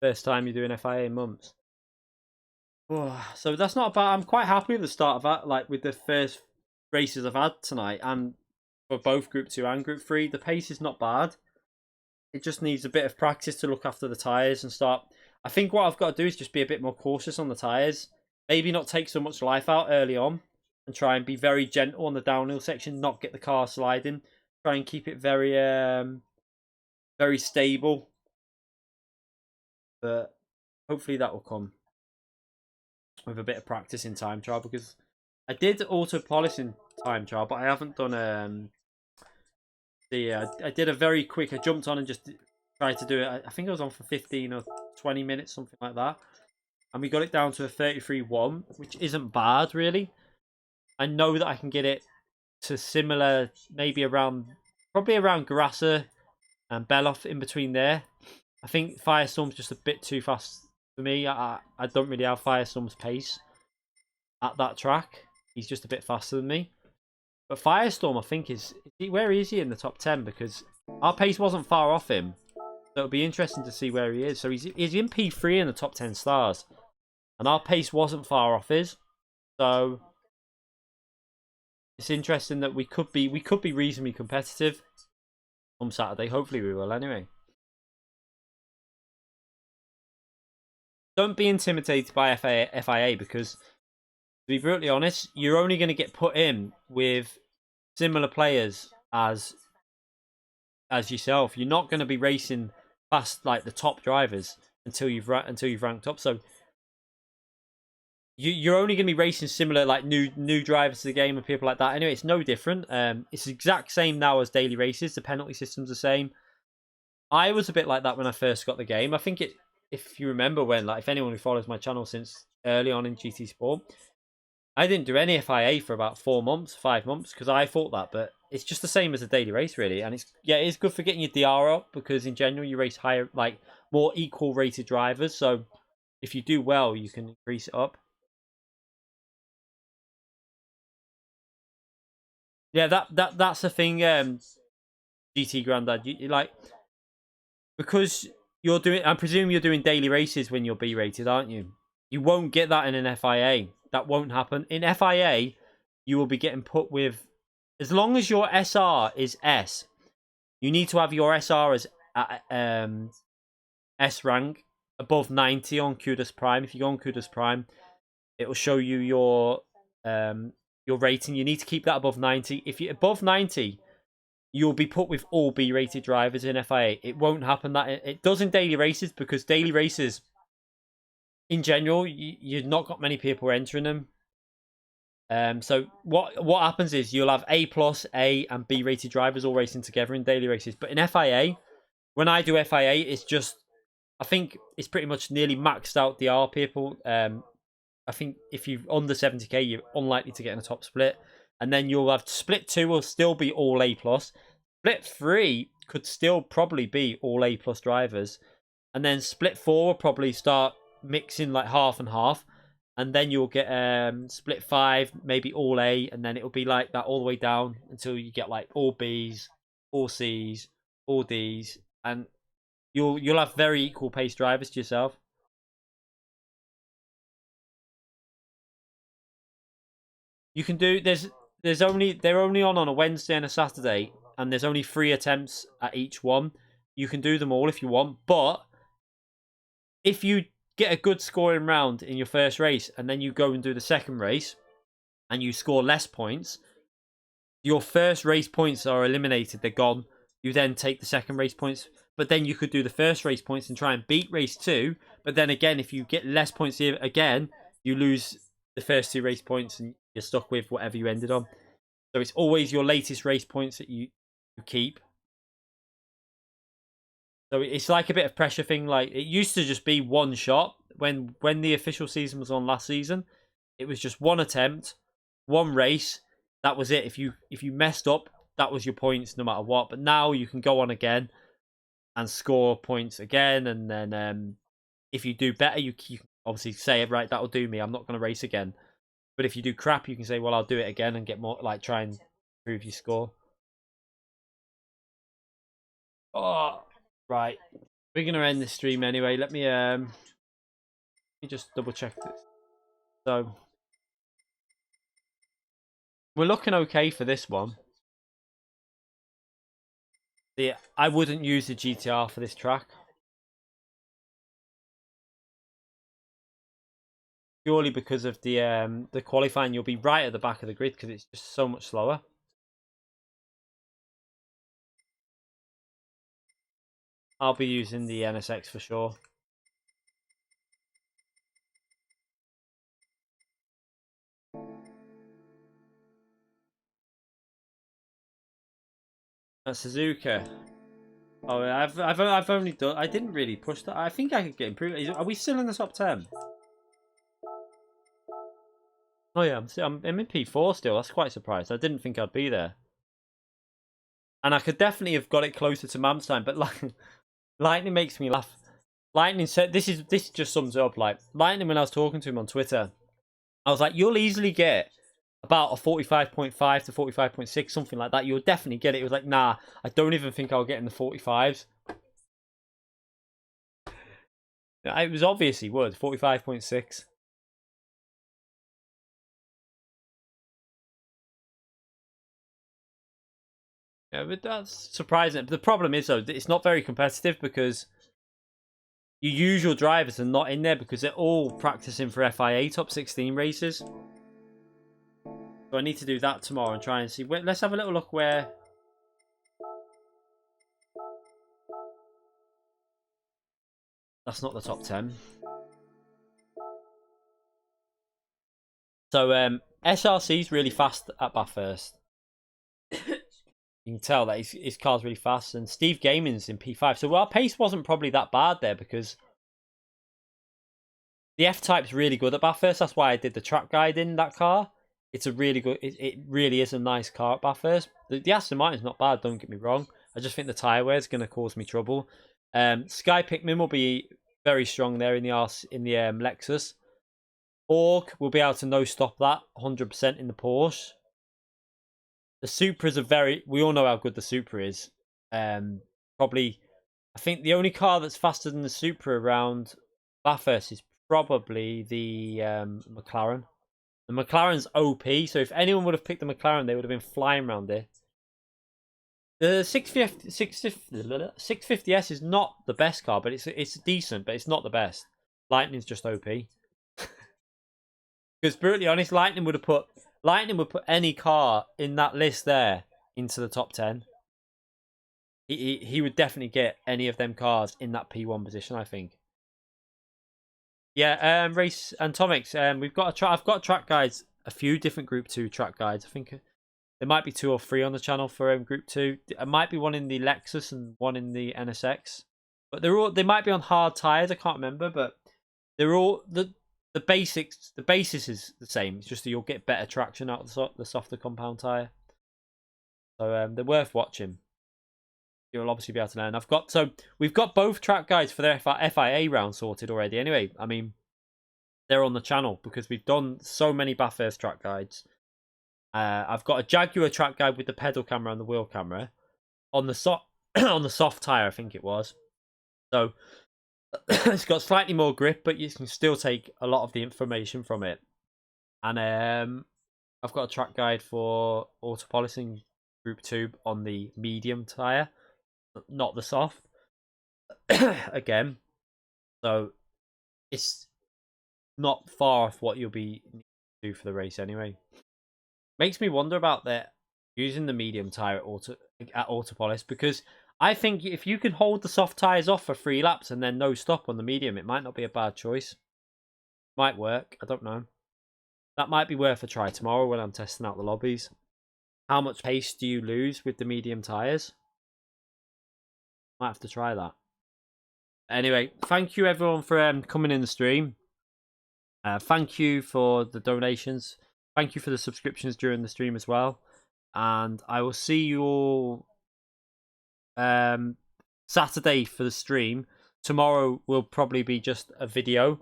First time you're doing FIA in months. So that's not bad. I'm quite happy with the start of that. Like with the first races I've had tonight, and for both Group 2 and Group 3, the pace is not bad. It just needs a bit of practice to look after the tyres and start. I think what I've got to do is just be a bit more cautious on the tyres. Maybe not take so much life out early on, and try and be very gentle on the downhill section. Not get the car sliding. Try and keep it very, very stable. But hopefully that will come with a bit of practice in time trial, because I did Autopolis in time trial, but I haven't done I did a very quick. I jumped on and just tried to do it. I think I was on for 15 or 20 minutes, something like that. and we got it down to a 33.1, which isn't bad, really. I know that I can get it to similar, maybe around, probably around Grasser and Beloff in between there. I think Firestorm's just a bit too fast for me. I don't really have Firestorm's pace at that track. He's just a bit faster than me. But Firestorm, I think, where is he in the top 10? Because our pace wasn't far off him. So it'll be interesting to see where he is. So he's in P3 in the top 10 stars. And our pace wasn't far off his. So it's interesting that we could be reasonably competitive on Saturday. Hopefully we will anyway. Don't be intimidated by FIA because, to be brutally honest, you're only going to get put in with similar players as yourself. You're not going to be racing past like the top drivers until you've ranked up. So you're only going to be racing similar like new drivers to the game and people like that. Anyway, it's no different. It's the exact same now as daily races. The penalty system's the same. I was a bit like that when I first got the game. I think if you remember when, like, if anyone who follows my channel since early on in GT Sport, I didn't do any FIA for about 4 months, 5 months, because I thought that, but it's just the same as a daily race, really. And it is good for getting your DR up, because in general you race higher, like more equal rated drivers. So if you do well, you can increase it up. Yeah, that's the thing. GT Grandad, you like, because you're doing. I presume you're doing daily races when you're B rated, aren't you? You won't get that in an FIA. That won't happen. In FIA, you will be getting put with, as long as your SR is S, you need to have your SR as S rank above 90 on Kudos Prime. If you go on Kudos Prime, it will show you your rating. You need to keep that above 90. If you're above 90, you'll be put with all B rated drivers in FIA. It won't happen that it does in daily races, because daily races in general, you've not got many people entering them. So what happens is you'll have A+, A, and B rated drivers all racing together in daily races. But in FIA, when I do FIA, it's just, I think it's pretty much nearly maxed out DR people. I think if you're under 70k, you're unlikely to get in a top split. And then you'll have split 2 will still be all A+. Split 3 could still probably be all A+ drivers. And then split 4 will probably start mixing like half and half. And then you'll get split 5, maybe all A, and then it'll be like that all the way down until you get like all Bs, all Cs, all Ds, and you'll have very equal pace drivers to yourself. You can do they're only on a Wednesday and a Saturday, and there's only 3 attempts at each one. You can do them all if you want, but if you get a good scoring round in your first race and then you go and do the second race and you score less points, your first race points are eliminated. They're gone. You then take the second race points, but then you could do the first race points and try and beat race 2. But then again, if you get less points here again, you lose the first 2 race points and you're stuck with whatever you ended on. So it's always your latest race points that you keep. So it's like a bit of pressure thing. Like, it used to just be one shot when the official season was on last season. It was just one attempt, one race. That was it. If you messed up, that was your points no matter what. But now you can go on again and score points again. And then if you do better, you can obviously say, right, that'll do me. I'm not going to race again. But if you do crap, you can say, well, I'll do it again and get more, like, try and improve your score. Oh. Right, we're gonna end this stream anyway. Let me just double check this. So we're looking okay for this one. Yeah, I wouldn't use the GTR for this track purely because of the qualifying. You'll be right at the back of the grid because it's just so much slower. I'll be using the NSX for sure. That's Suzuka. Oh, I've only done. I didn't really push that. I think I could get improved. Are we still in the top 10? Oh yeah, I'm in P4 still. That's quite surprised. I didn't think I'd be there. And I could definitely have got it closer to Mam's time, but like, Lightning makes me laugh. Lightning said, this just sums it up. Like, Lightning, when I was talking to him on Twitter, I was like, you'll easily get about a 45.5 to 45.6, something like that. You'll definitely get it. It was like, nah, I don't even think I'll get in the 45s. It was obvious he would. 45.6. Yeah, but that's surprising. But the problem is, though, it's not very competitive because your usual drivers are not in there because they're all practicing for FIA top 16 races. So I need to do that tomorrow and try and see. Let's have a little look where... That's not the top 10. So SRC's really fast at Bathurst. You can tell that his car's really fast. And Steve Gaming's in P5. So our pace wasn't probably that bad there because the F-Type's really good at Bathurst. That's why I did the track guide in that car. It's a really good... It really is a nice car at Bathurst. The Aston Martin's not bad, don't get me wrong. I just think the tyre wear is going to cause me trouble. Sky Pikmin will be very strong there in the Lexus. Orc will be able to no-stop that 100% in the Porsche. The Supra's we all know how good the Supra is. Probably, I think the only car that's faster than the Supra around Bathurst is probably the McLaren. The McLaren's OP, so if anyone would have picked the McLaren, they would have been flying around it. The 650S is not the best car, but it's decent, but it's not the best. Lightning's just OP. Because brutally honest, Lightning would put any car in that list there into the top 10. He would definitely get any of them cars in that P1 position, I think. Yeah, Race Atomics. I've got track guides, a few different Group 2 track guides. I think there might be 2 or 3 on the channel for Group 2. There might be one in the Lexus and one in the NSX. But they might be on hard tires. I can't remember, but they're all the basics. The basis is the same. It's just that you'll get better traction out of the softer compound tire. So they're worth watching. You'll obviously be able to learn. We've got both track guides for the FIA round sorted already. Anyway, I mean, they're on the channel because we've done so many Bathurst track guides. I've got a Jaguar track guide with the pedal camera and the wheel camera on the on the soft tire, I think it was. So it's got slightly more grip, but you can still take a lot of the information from it. And I've got a track guide for Autopolis in Group 2 on the medium tire, not the soft. Again, so it's not far off what you'll be do for the race anyway. Makes me wonder about using the medium tire at Autopolis, because I think if you can hold the soft tires off for 3 laps and then no stop on the medium, it might not be a bad choice. Might work. I don't know. That might be worth a try tomorrow when I'm testing out the lobbies. How much pace do you lose with the medium tires? Might have to try that. Anyway, thank you everyone for coming in the stream. Thank you for the donations. Thank you for the subscriptions during the stream as well. And I will see you all Saturday for the stream. Tomorrow will probably be just a video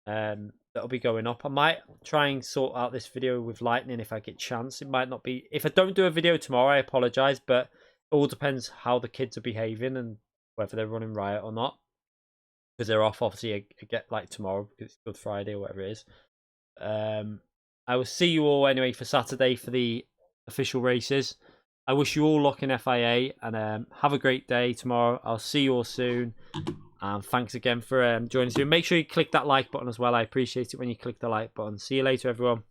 that'll be going up. I might try and sort out this video with Lightning if I get a chance. It might not be. If I don't do a video tomorrow, I apologise, but it all depends how the kids are behaving and whether they're running riot or not. Because they're off, obviously, I get like tomorrow because it's Good Friday or whatever it is. I will see you all anyway for Saturday for the official races. I wish you all luck in FIA and have a great day tomorrow. I'll see you all soon. And thanks again for joining us. Make sure you click that like button as well. I appreciate it when you click the like button. See you later, everyone.